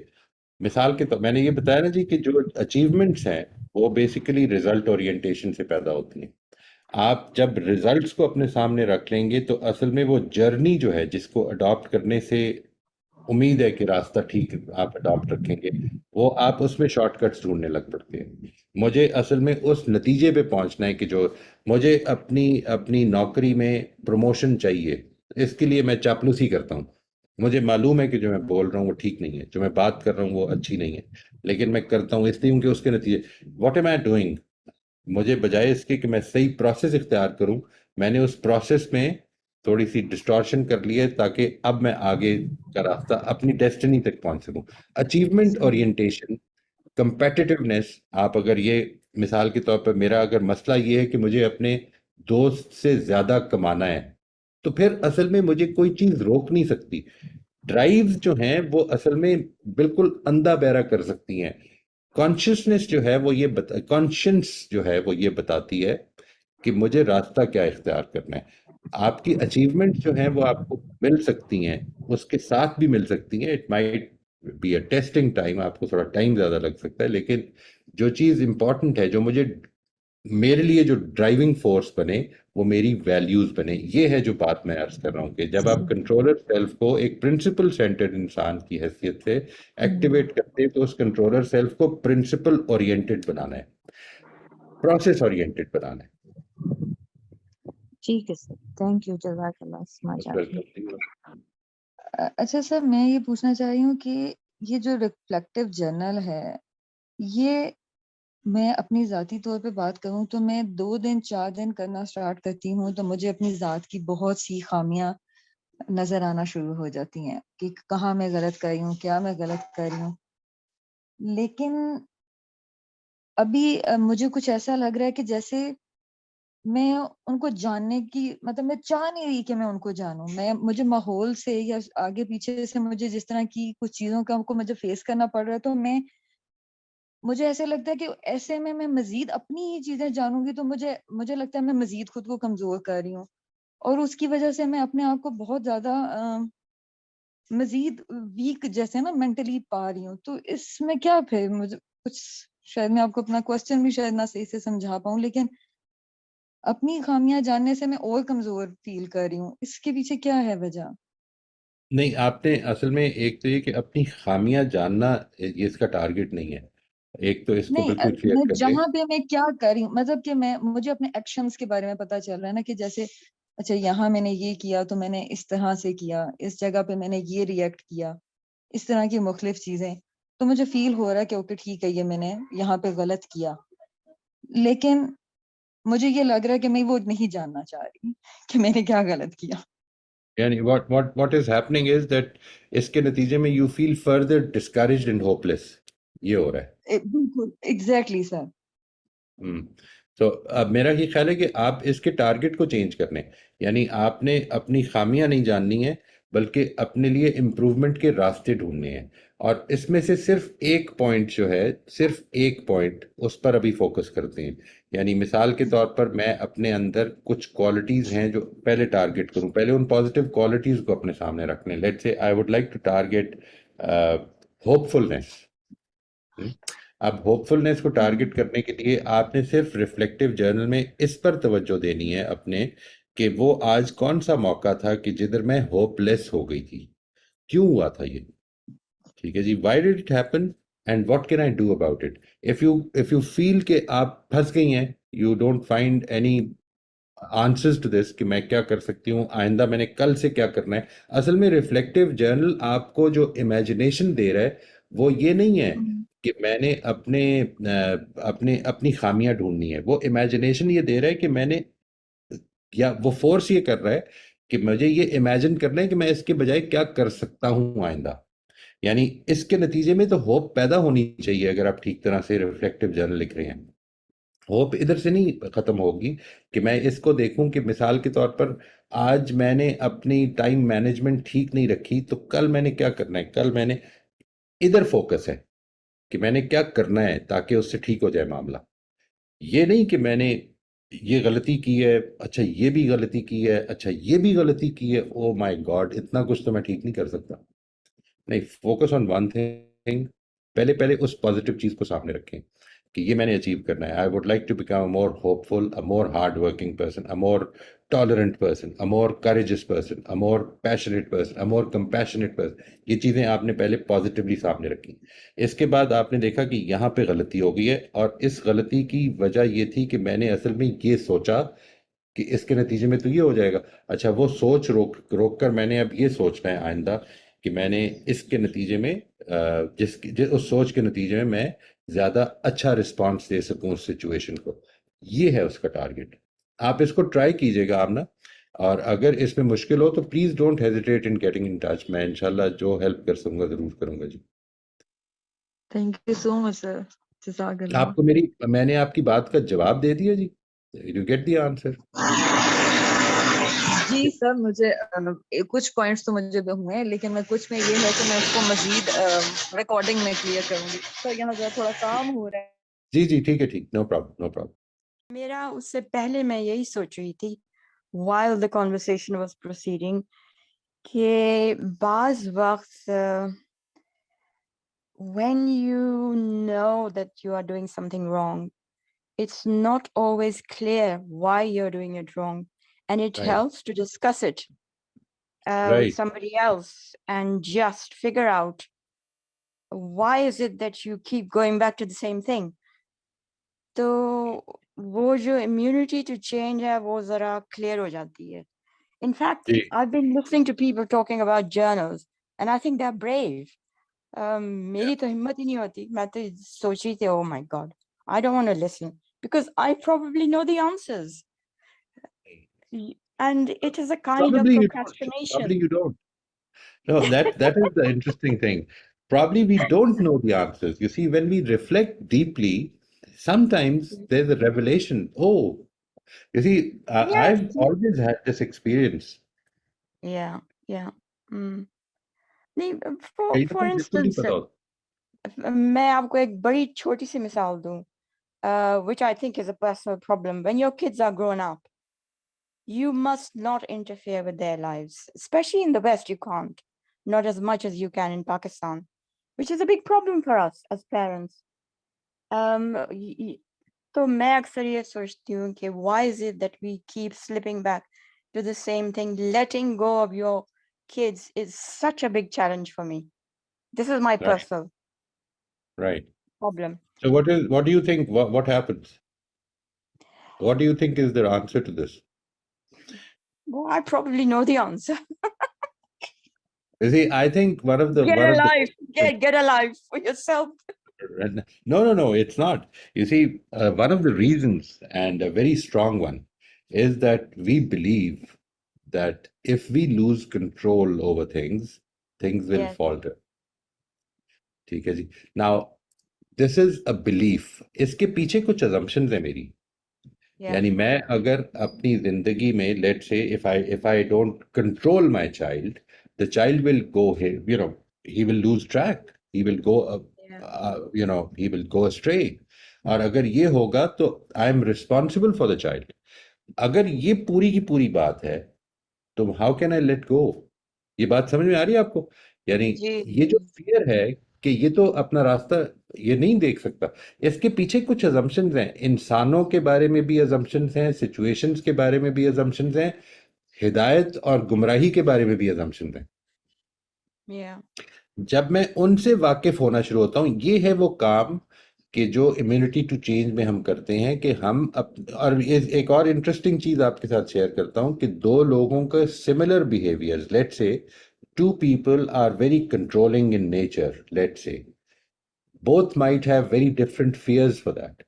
مثال کے طور میں نے یہ بتایا نا جی کہ جو اچیومنٹس ہیں وہ بیسیکلی ریزلٹ اورینٹیشن سے پیدا ہوتی ہیں. آپ جب ریزلٹس کو اپنے سامنے رکھ لیں گے تو اصل میں وہ جرنی جو ہے جس کو اڈاپٹ کرنے سے امید ہے کہ راستہ ٹھیک آپ اڈاپٹ رکھیں گے، وہ آپ اس میں شارٹ کٹس ڈھونڈنے لگ پڑتے ہیں. مجھے اصل میں اس نتیجے پہ پہنچنا ہے کہ جو مجھے اپنی نوکری میں پروموشن چاہیے، اس کے لیے میں چاپلوسی کرتا ہوں. مجھے معلوم ہے کہ جو میں بول رہا ہوں وہ ٹھیک نہیں ہے، جو میں بات کر رہا ہوں وہ اچھی نہیں ہے، لیکن میں کرتا ہوں اس لیے کہ اس کے نتیجے واٹ ایم آئی ڈوئنگ. مجھے بجائے اس کے کہ میں صحیح پروسیس اختیار کروں، میں نے اس پروسیس میں تھوڑی سی ڈسٹارشن کر لی ہے تاکہ اب میں آگے کا راستہ اپنی ڈیسٹنی تک پہنچ سکوں. Achievement orientation, competitiveness. آپ اگر یہ مثال کے طور پر میرا اگر مسئلہ یہ ہے کہ مجھے اپنے دوست سے زیادہ کمانا ہے، تو پھر اصل میں مجھے کوئی چیز روک نہیں سکتی. ڈرائیوز جو ہیں وہ اصل میں بالکل اندھا بہرا کر سکتی ہیں. کانشیسنس جو ہے وہ کانشنس جو ہے وہ یہ بتاتی ہے کہ مجھے راستہ کیا اختیار کرنا ہے. آپ کی اچیومنٹ جو ہیں وہ آپ کو مل سکتی ہیں, اس کے ساتھ بھی مل سکتی ہیں. It might be a testing time, آپ کو تھوڑا ٹائم زیادہ لگ سکتا ہے, لیکن جو چیز امپورٹنٹ ہے, جو میرے لیے جو ڈرائیونگ فورس بنے, وہ میری ویلیوز بنے. یہ ہے جو بات میں عرض کر رہا ہوں کہ جب آپ کنٹرولر سیلف کو ایک پرنسپل سینٹرڈ انسان کی حیثیت سے ایکٹیویٹ کرتے ہیں, تو اس کنٹرولر سیلف کو پرنسپل اورینٹڈ بنانا ہے, پروسیس اورینٹڈ بنانا ہے. ٹھیک ہے سر, تھینک یو, جزاک اللہ, سمجھ آ گئی. اچھا سر, میں یہ پوچھنا چاہ رہی ہوں کہ یہ جو ریفلیکٹیو جرنل ہے, یہ میں اپنی ذاتی طور پہ بات کروں تو میں 2 دن 4 دن کرنا سٹارٹ کرتی ہوں تو مجھے اپنی ذات کی بہت سی خامیاں نظر آنا شروع ہو جاتی ہیں کہ کہاں میں غلط کر رہی ہوں, کیا میں غلط کر رہی ہوں. لیکن ابھی مجھے کچھ ایسا لگ رہا ہے کہ جیسے میں ان کو جاننے کی, مطلب میں چاہ نہیں رہی کہ میں ان کو جانوں. مجھے ماحول سے یا آگے پیچھے سے مجھے جس طرح کی کچھ چیزوں کا کو مجھے فیس کرنا پڑ رہا ہے, تو مجھے ایسے لگتا ہے کہ ایسے میں مزید اپنی ہی چیزیں جانوں گی تو مجھے لگتا ہے میں مزید خود کو کمزور کر رہی ہوں, اور اس کی وجہ سے میں اپنے آپ کو بہت زیادہ مزید ویک جیسے نا مینٹلی پا رہی ہوں. تو اس میں کیا پھر مجھے کچھ, شاید میں آپ کو اپنا کوشچن بھی شاید نہ صحیح سے سمجھا پاؤں, لیکن اپنی خامیاں جاننے سے میں اور کمزور فیل کر رہی ہوں. اس کے پیچھے کیا ہے وجہ؟ نہیں, آپ نے اصل میں ایک تو یہ کہ اپنی خامیاں جاننا یہ اس کا ٹارگٹ نہیں ہے. ایک تو اس کو نہیں, بالکل کلیئر میں کر لیں. جہاں پہ میں کیا کر رہی ہوں, مطلب کہ مجھے اپنے ایکشنز کے بارے میں پتا چل رہا ہے نا, کہ جیسے اچھا یہاں میں نے یہ کیا تو میں نے اس طرح سے کیا, اس جگہ پہ میں نے یہ ریئیکٹ کیا, اس طرح کی مختلف چیزیں. تو مجھے فیل ہو رہا ہے کہ اوکے ٹھیک ہے, یہ میں نے یہاں پہ غلط کیا, لیکن مجھے یہ لگ رہا ہے کہ میں وہ نہیں جاننا چاہ رہی کہ میں نے کیا غلط کیا. یعنی what is happening is that اس کے نتیجے میں you feel further discouraged and hopeless. یہ ہو رہا ہے. بالکل ایگزیکٹلی سر. تو اب میرا یہ خیال ہے کہ آپ اس کے ٹارگٹ کو چینج کرنے, یعنی آپ نے اپنی خامیاں نہیں جاننی ہیں بلکہ اپنے لیے امپروومنٹ کے راستے ڈھونڈنے ہیں. اور اس میں سے صرف ایک پوائنٹ جو ہے, صرف ایک پوائنٹ, اس پر ابھی فوکس کرتے ہیں. یعنی مثال کے طور پر میں اپنے اندر کچھ کوالٹیز ہیں جو پہلے ٹارگٹ کروں, پہلے ان پازیٹیو کوالٹیز کو اپنے سامنے رکھ لیں. لیٹس سے I would like to target hopefulness. اب ہوپ فلنس کو ٹارگٹ کرنے کے لیے آپ نے صرف ریفلیکٹیو جرنل میں اس پر توجہ دینی ہے اپنے, کہ وہ آج کون سا موقع تھا کہ جدھر میں ہوپ لیس ہو گئی تھی, کیوں ہوا تھا یہ. ٹھیک ہے جی, why did it happen and what can I do about it. If you feel کہ آپ پھنس گئی ہیں, you don't find any answers to this کہ میں کیا کر سکتی ہوں, آئندہ میں نے کل سے کیا کرنا ہے. اصل میں ریفلیکٹیو جرنل آپ کو جو امیجنیشن دے رہا ہے وہ یہ نہیں ہے کہ میں نے اپنی خامیاں ڈھونڈنی ہے. وہ امیجنیشن یہ دے رہا ہے کہ میں نے, یا وہ فورس یہ کر رہا ہے کہ مجھے یہ امیجن کرنا ہے کہ میں اس کے بجائے کیا کر سکتا ہوں آئندہ. یعنی اس کے نتیجے میں تو ہوپ پیدا ہونی چاہیے. اگر آپ ٹھیک طرح سے ریفلیکٹیو جرنل لکھ رہے ہیں, ہوپ ادھر سے نہیں ختم ہوگی کہ میں اس کو دیکھوں کہ مثال کے طور پر آج میں نے اپنی ٹائم مینجمنٹ ٹھیک نہیں رکھی تو کل میں نے کیا کرنا ہے. کل میں نے ادھر فوکس ہے کہ میں نے کیا کرنا ہے تاکہ اس سے ٹھیک ہو جائے معاملہ. یہ نہیں کہ میں نے یہ غلطی کی ہے, اچھا یہ بھی غلطی کی ہے, اچھا یہ بھی غلطی کی ہے, او مائی گاڈ اتنا کچھ تو میں ٹھیک نہیں کر سکتا. نہیں, فوکس آن ون تھنگ. پہلے اس پازیٹیو چیز کو سامنے رکھیں کہ یہ میں نے اچیو کرنا ہے. I would like to become a more hopeful, a more hard working person, a more tolerant person, a more courageous person, a more passionate person, a more compassionate person. یہ چیزیں آپ نے پہلے پازیٹیولی سامنے رکھی. اس کے بعد آپ نے دیکھا کہ یہاں پہ غلطی ہو گئی ہے, اور اس غلطی کی وجہ یہ تھی کہ میں نے اصل میں یہ سوچا کہ اس کے نتیجے میں تو یہ ہو جائے گا. اچھا, وہ سوچ روک کر میں نے اب یہ سوچنا ہے آئندہ کہ میں نے اس کے نتیجے میں اس سوچ کے نتیجے میں زیادہ اچھا رسپانس دے سکوں اس سچویشن کو. یہ ہے اس کا ٹارگٹ. آپ اس کو ٹرائی کیجئے گا آپ نا, اور اگر اس میں مشکل ہو تو please don't hesitate in getting in touch. میں انشاءاللہ جو ہیلپ کر سکوں گا ضرور کروں گا. جی تھینک یو سو مچ سر, جزاک اللہ. آپ کو میں نے آپ کی بات کا جواب دے دیا جی. You get the answer. جی سر مجھے کچھ پوائنٹس تو مجھے بھی ہوئے ہیں لیکن میں کچھ میں یہ ہے کہ میں اس کو مزید ریکارڈنگ میں کلیئر کروں گی سر. یہاں ذرا تھوڑا کام ہو رہا ہے. جی جی ٹھیک ہے, ٹھیک, نو پرابلم, نو پرابلم. میرا اس سے پہلے میں یہی سوچ رہی تھی while the conversation was proceeding کہ بعض وقت when you know that you are doing something wrong, it's not always clear why you're doing it wrong, and it Right. helps to discuss it with Right. somebody else and just figure out why is it that you keep going back to the same thing. تو وہ جو immunity to change ہے وہ ذرا clear ہو جاتی ہے. In fact, G I've been listening to people talking about journals and I think they're brave. میری تو ہمت ہی نہیں ہوتی. میں تو سوچ رہی تھی oh my god, I don't want to listen because I probably know the answers. And it is a kind of probably you don't. procrastination. Probably you don't. No, that is the interesting thing. Probably we don't know the answers. You see, when we reflect deeply, sometimes there's a revelation. Oh, you see, Yes. I've always had this experience. Yeah, yeah. نہیں, کئی for دفعہ بالکل نہیں instance, پتا ہوتا. میں آپ کو ایک بڑی چھوٹی سی مثال دوں, which I think is a personal problem. When your kids are grown up, you must not interfere with their lives. Especially in the West, you can't. Not as much as you can in Pakistan, which is a big problem for us as parents. تو میں اکثر یہ سوچتی ہوں کہ why is it that we keep slipping back to the same thing? Letting go of your kids is such a big challenge for me. This is my Right. personal Right. problem. So what do you think? What happens? What do you think is the answer to this? Well, I probably know the answer. You see, I think one of the Get alive for yourself. No, it's not. You see, one of the reasons, and a very strong one, is that we believe that if we lose control over things will Yes. falter. ٹھیک ہے جی. Now, this is a belief. اس کے پیچھے کچھ assumptions ہیں میری. Yeah. یعنی میں اگر اپنی زندگی میں let's say if I don't control my child, the child will go here, he will lose track, he will go he will go astray. اور اگر یہ ہوگا تو I am responsible for the child. اگر یہ پوری کی پوری بات ہے تو how can I let go? یہ بات سمجھ میں آ رہی ہے آپ کو؟ یعنی یہ جو فیئر ہے کہ یہ تو اپنا راستہ یہ نہیں دیکھ سکتا, اس کے پیچھے کچھ ازمپشنز ہیں. انسانوں کے بارے میں بھی ازمپشنز ہیں, سچویشنز کے بارے میں بھی ازمپشنز ہیں, ہدایت اور گمراہی کے بارے میں بھی ازمپشنز ہیں. جب میں ان سے واقف ہونا شروع ہوتا ہوں, یہ ہے وہ کام کہ جو امیونٹی ٹو چینج میں ہم کرتے ہیں کہ ہم اور ایک اور انٹرسٹنگ چیز آپ کے ساتھ شیئر کرتا ہوں کہ دو لوگوں کا similar behaviour, let's say two people are very controlling in nature, let's say. Both might have very different fears for that.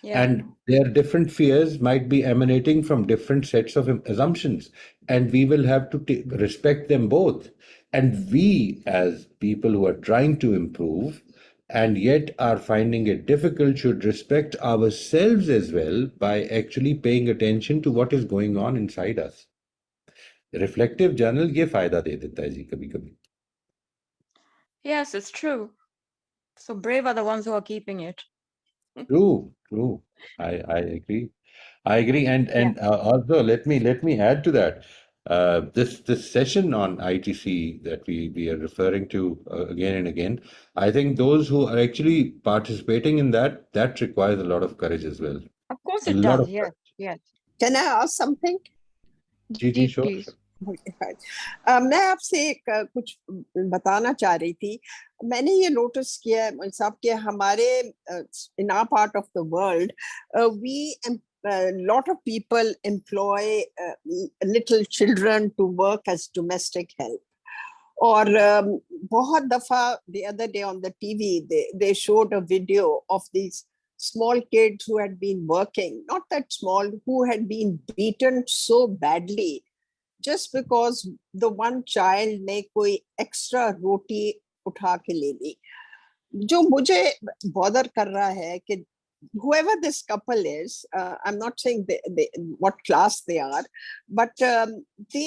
Yeah. And their different fears might be emanating from different sets of assumptions. And we will have to respect them both. And we, as people who are trying to improve and yet are finding it difficult, should respect ourselves as well by actually paying attention to what is going on inside us. Reflective journal یہ فائدہ دے دیتا ہے جی کبھی کبھی. Yes, it's true. So brave are the ones who are keeping it. True. I agree. And also let me add to that. This session on ITC that we are referring to again and again, I think those who are actually participating in that requires a lot of courage as well. Of course it does. Yes. Can I ask something? G sure. میں آپ سے کچھ بتانا چاہ رہی تھی. میں نے یہ نوٹس کیا ہے صاحب کہ ہمارے in our part of the world lot of people employ little children to work as domestic help. اور بہت دفعہ the other day on the TV they showed a video of these small kids who had been working, not that small, who had been beaten so badly just because the one child نے کوئی ایکسٹرا روٹی اٹھا کے لے لی. جو مجھے بادر کر رہا ہے کہ whoever this couple is, I'm not saying what class they are, but they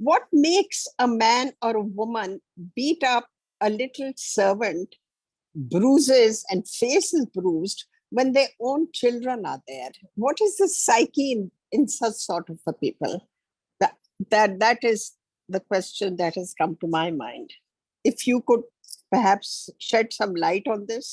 What makes a man or a woman beat up a little servant, bruises and face is bruised when their own children are there? What is the psyche in such sort of a people? That is the question that has come to my mind. If you could perhaps shed some light on this.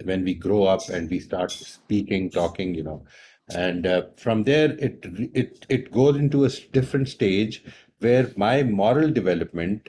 when we grow up and we start speaking, talking, and from there it goes into a different stage where my moral development,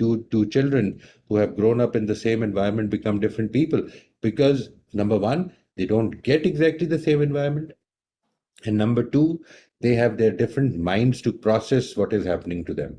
two children who have grown up in the same environment become different people? Because number one, they don't get exactly the same environment, and number two, they have their different minds to process what is happening to them.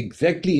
exactly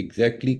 exactly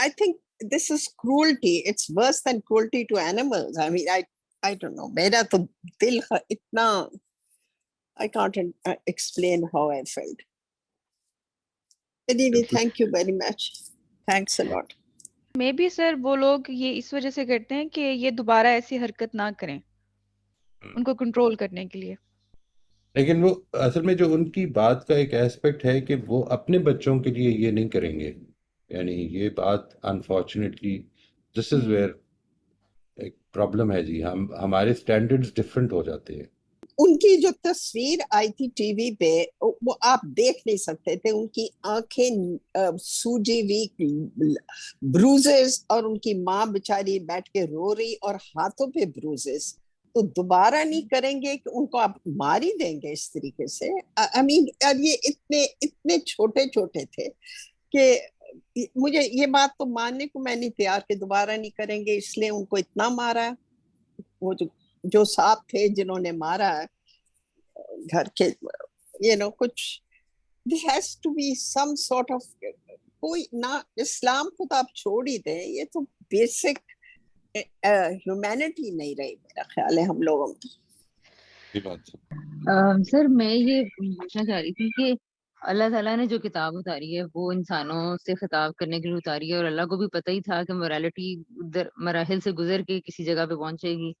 I think this is cruelty. It's worse than cruelty to animals. I mean, I don't know, میرا تو دل اتنا I can't explain how I felt. Anyway, thank you very much. Thanks a lot. Maybe sir وہ لوگ یہ اس وجہ سے کرتے ہیں کہ یہ دوبارہ ایسی حرکت نہ کریں، ان کو کنٹرول کرنے کے لیے. لیکن وہ اصل میں جو ان کی بات کا ایک ایسپیکٹ ہے کہ وہ اپنے بچوں کے لیے یہ نہیں کریں گے، یعنی یہ بات انفارچونیٹلی دس از ویئر ایک پرابلم ہے جی. ہمارے سٹینڈرڈز ڈفرینٹ ہو جاتے ہیں. ان کی جو تصویر آئی تھی ٹی وی پہ وہ آپ دیکھ نہیں سکتے تھے، ان کی آنکھیں سوجی ہوئی، بروزز، اور ان کی ماں بچاری بیٹھ کے رو رہی اور ہاتھوں پہ بروزز. تو دوبارہ نہیں کریں گے کہ ان کو آپ مار ہی دیں گے اس طریقے سے. I mean, یہ اتنے چھوٹے چھوٹے تھے کہ مجھے یہ بات تو ماننے کو میں نہیں تیار کہ دوبارہ نہیں کریں گے، اس لیے ان کو اتنا مارا. وہ جو صاحب تھے جنہوں نے مارا گھر کے کچھ this has to be some sort of کوئی نہ، اسلام کو تو آپ چھوڑ ہی دیں، یہ تو بیسک ہیومینٹی نہیں رہی میرا خیال ہے ہم لوگوں میں. سر میں یہ پوچھنا چاہ رہی تھی کہ اللہ تعالیٰ نے جو کتاب اتاری ہے وہ انسانوں سے خطاب کرنے کے لیے اتاری ہے، اور اللہ کو بھی پتہ ہی تھا کہ موریلٹی مراحل سے گزر کے کسی جگہ پہ پہنچے گی.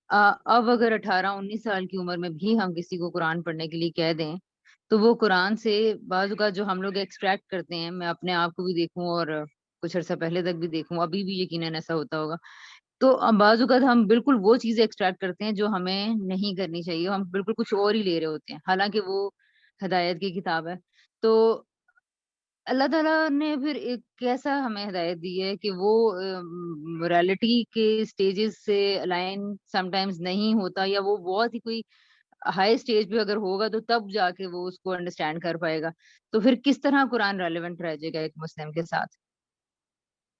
اب اگر 18-19 سال کی عمر میں بھی ہم کسی کو قرآن پڑھنے کے لیے کہہ دیں تو وہ قرآن سے بعض اوقات جو ہم لوگ ایکسٹریکٹ کرتے ہیں، میں اپنے آپ کو بھی دیکھوں اور کچھ عرصہ پہلے تک بھی دیکھوں، ابھی بھی یقیناً ایسا ہوتا ہوگا، تو بعض اوقات ہم بالکل وہ چیزیں ایکسٹریکٹ کرتے ہیں جو ہمیں نہیں کرنی چاہیے، ہم بالکل کچھ اور ہی لے رہے ہوتے ہیں، حالانکہ وہ ہدایت کی کتاب ہے. تو اللہ تعالیٰ نے پھر ایک کیسا ہمیں ہدایت دی ہے کہ وہ موریلٹی کے سٹیجز سے الائن سم ٹائمز نہیں ہوتا، یا وہ بہت ہی کوئی ہائی سٹیج پہ اگر ہوگا تو تب جا کے وہ اس کو انڈرسٹینڈ کر پائے گا. تو پھر کس طرح قرآن ریلیونٹ رہ جائے گا ایک مسلم کے ساتھ؟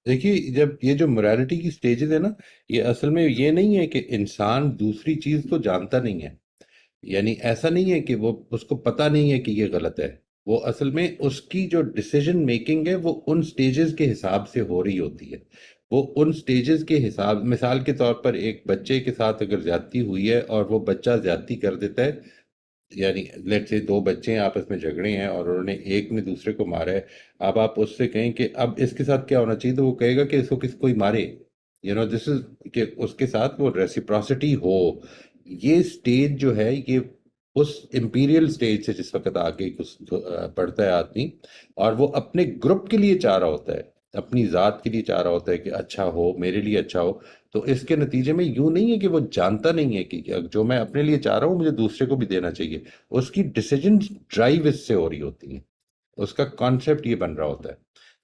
دیکھیے، جب یہ جو موریلٹی کی سٹیجز ہے نا، یہ اصل میں یہ نہیں ہے کہ انسان دوسری چیز کو جانتا نہیں ہے، یعنی ایسا نہیں ہے کہ وہ اس کو پتہ نہیں ہے کہ یہ غلط ہے. وہ اصل میں اس کی جو ڈیسیجن میکنگ ہے وہ ان سٹیجز کے حساب سے ہو رہی ہوتی ہے. وہ ان سٹیجز کے حساب، مثال کے طور پر ایک بچے کے ساتھ اگر زیادتی ہوئی ہے اور وہ بچہ زیادتی کر دیتا ہے، یعنی لیٹ سے 2 بچے ہیں آپس میں جھگڑے ہیں اور انہوں نے ایک نے دوسرے کو مارا ہے، اب آپ اس سے کہیں کہ اب اس کے ساتھ کیا ہونا چاہیے، تو وہ کہے گا کہ اس کو کوئی مارے، دس از کہ اس کے ساتھ وہ ریسیپراسٹی ہو. یہ سٹیج جو ہے یہ اس امپیریل سٹیج سے جس وقت آگے پڑھتا ہے آدمی، اور وہ اپنے گروپ کے لیے چاہ رہا ہوتا ہے، اپنی ذات کے لیے چاہ رہا ہوتا ہے کہ اچھا ہو، میرے لیے اچھا ہو. تو اس کے نتیجے میں یوں نہیں ہے کہ وہ جانتا نہیں ہے کہ جو میں اپنے لیے چاہ رہا ہوں مجھے دوسرے کو بھی دینا چاہیے. اس کی ڈیسیجن ڈرائیو اس سے ہو رہی ہوتی ہیں، اس کا کانسیپٹ یہ بن رہا ہوتا ہے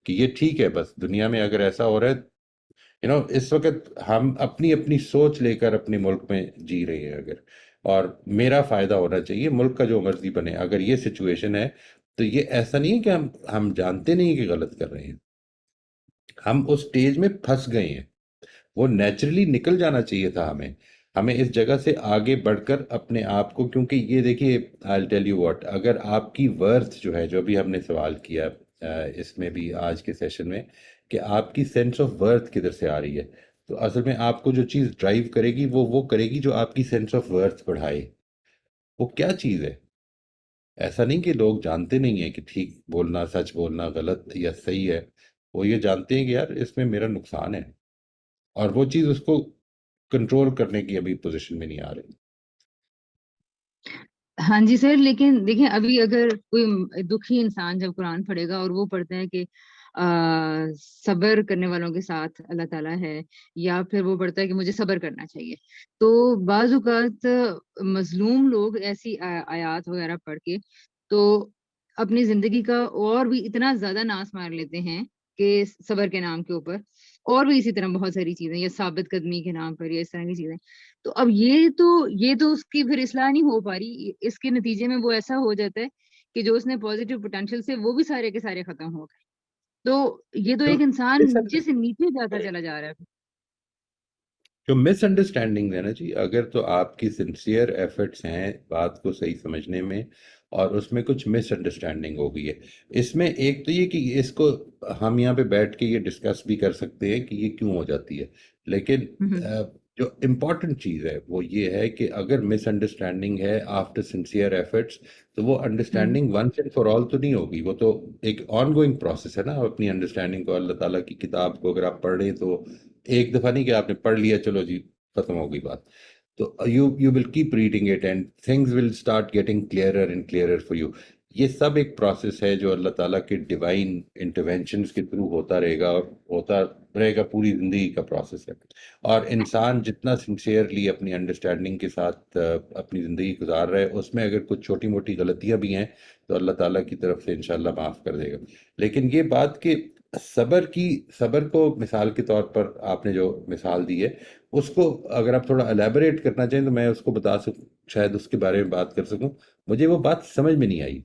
کہ یہ ٹھیک ہے، بس دنیا میں اگر ایسا ہو رہا ہے، اس وقت ہم اپنی سوچ لے کر اپنے ملک میں جی رہے ہیں اگر، اور میرا فائدہ ہونا چاہیے، ملک کا جو مرضی بنے، اگر یہ سچویشن ہے تو یہ ایسا نہیں ہے کہ ہم جانتے نہیں کہ غلط کر رہے ہیں، ہم اس سٹیج میں پھنس گئے ہیں. وہ نیچرلی نکل جانا چاہیے تھا ہمیں اس جگہ سے آگے بڑھ کر اپنے آپ کو، کیونکہ یہ دیکھیے I'll tell you what، اگر آپ کی ورتھ جو ہے، جو بھی ہم نے سوال کیا اس میں بھی آج کے سیشن میں، کہ آپ کی سینس آف ورتھ کدھر سے آ رہی ہے، تو اصل میں آپ کو جو چیز ڈرائیو کرے گی وہ کرے گی جو آپ کی سینس آف ورتھ بڑھائے. وہ کیا چیز ہے؟ ایسا نہیں کہ لوگ جانتے نہیں ہیں کہ ٹھیک بولنا، سچ بولنا غلط یا صحیح ہے، وہ یہ جانتے ہیں کہ یار اس میں میرا نقصان ہے، اور وہ چیز اس کو کنٹرول کرنے کی ابھی پوزیشن میں نہیں آ رہی. ہاں جی سر، لیکن دیکھیں ابھی اگر کوئی دکھی انسان جب قرآن پڑھے گا اور وہ پڑھتا ہے کہ صبر کرنے والوں کے ساتھ اللہ تعالیٰ ہے، یا پھر وہ پڑھتا ہے کہ مجھے صبر کرنا چاہیے، تو بعض اوقات مظلوم لوگ ایسی آیات وغیرہ پڑھ کے تو اپنی زندگی کا اور بھی اتنا زیادہ ناس مار لیتے ہیں کہ صبر کے نام کے اوپر، اور بھی اسی طرح بہت ساری چیزیں، یا ثابت قدمی کے نام پر، یا اس طرح کی چیزیں. تو اب یہ تو اس کی پھر اصلاح نہیں ہو پا رہی، اس کے نتیجے میں وہ ایسا ہو جاتا ہے کہ جو اس نے پازیٹیو پوٹینشیل سے وہ بھی سارے کے سارے ختم ہو گئے. تو یہ تو ایک انسان نیچے سے نیچے جاتا چلا جا رہا ہے. جو مس انڈرسٹینڈنگ ہے نا جی، اگر تو آپ کی سنسیئر ایفرٹس ہیں بات کو صحیح سمجھنے میں، اور اس میں کچھ مس انڈرسٹینڈنگ ہو گئی ہے، اس میں ایک تو یہ کہ اس کو ہم یہاں پہ بیٹھ کے یہ ڈسکس بھی کر سکتے ہیں کہ یہ کیوں ہو جاتی ہے، لیکن جو امپورٹنٹ چیز ہے وہ یہ ہے کہ اگر مس انڈرسٹینڈنگ ہے آفٹر سنسیئر ایفرٹس تو وہ understanding once and for all تو نہیں ہوگی، وہ تو ایک آن گوئنگ پروسیس ہے نا. اپنی انڈرسٹینڈنگ کو اللہ تعالیٰ کی کتاب کو اگر آپ پڑھ رہے ہیں تو ایک دفعہ نہیں کہ آپ نے پڑھ لیا چلو جی ختم ہو گئی بات. تو you will keep reading it and things will start getting clearer and clearer for you. یہ سب ایک پروسیس ہے جو اللہ تعالیٰ کے ڈیوائن انٹرونشنز کے تھرو ہوتا رہے گا، اور ہوتا رہے گا، پوری زندگی کا پروسیس ہے. اور انسان جتنا سنسیئرلی اپنی انڈرسٹینڈنگ کے ساتھ اپنی زندگی گزار رہا ہے، اس میں اگر کچھ چھوٹی موٹی غلطیاں بھی ہیں تو اللہ تعالیٰ کی طرف سے انشاءاللہ معاف کر دے گا. لیکن یہ بات کہ صبر کو مثال کے طور پر آپ نے جو مثال دی ہے، اس کو اگر آپ تھوڑا الیبوریٹ کرنا چاہیں تو میں اس کو بتا سکوں، شاید اس کے بارے میں بات کر سکوں. مجھے وہ بات سمجھ میں نہیں آئی.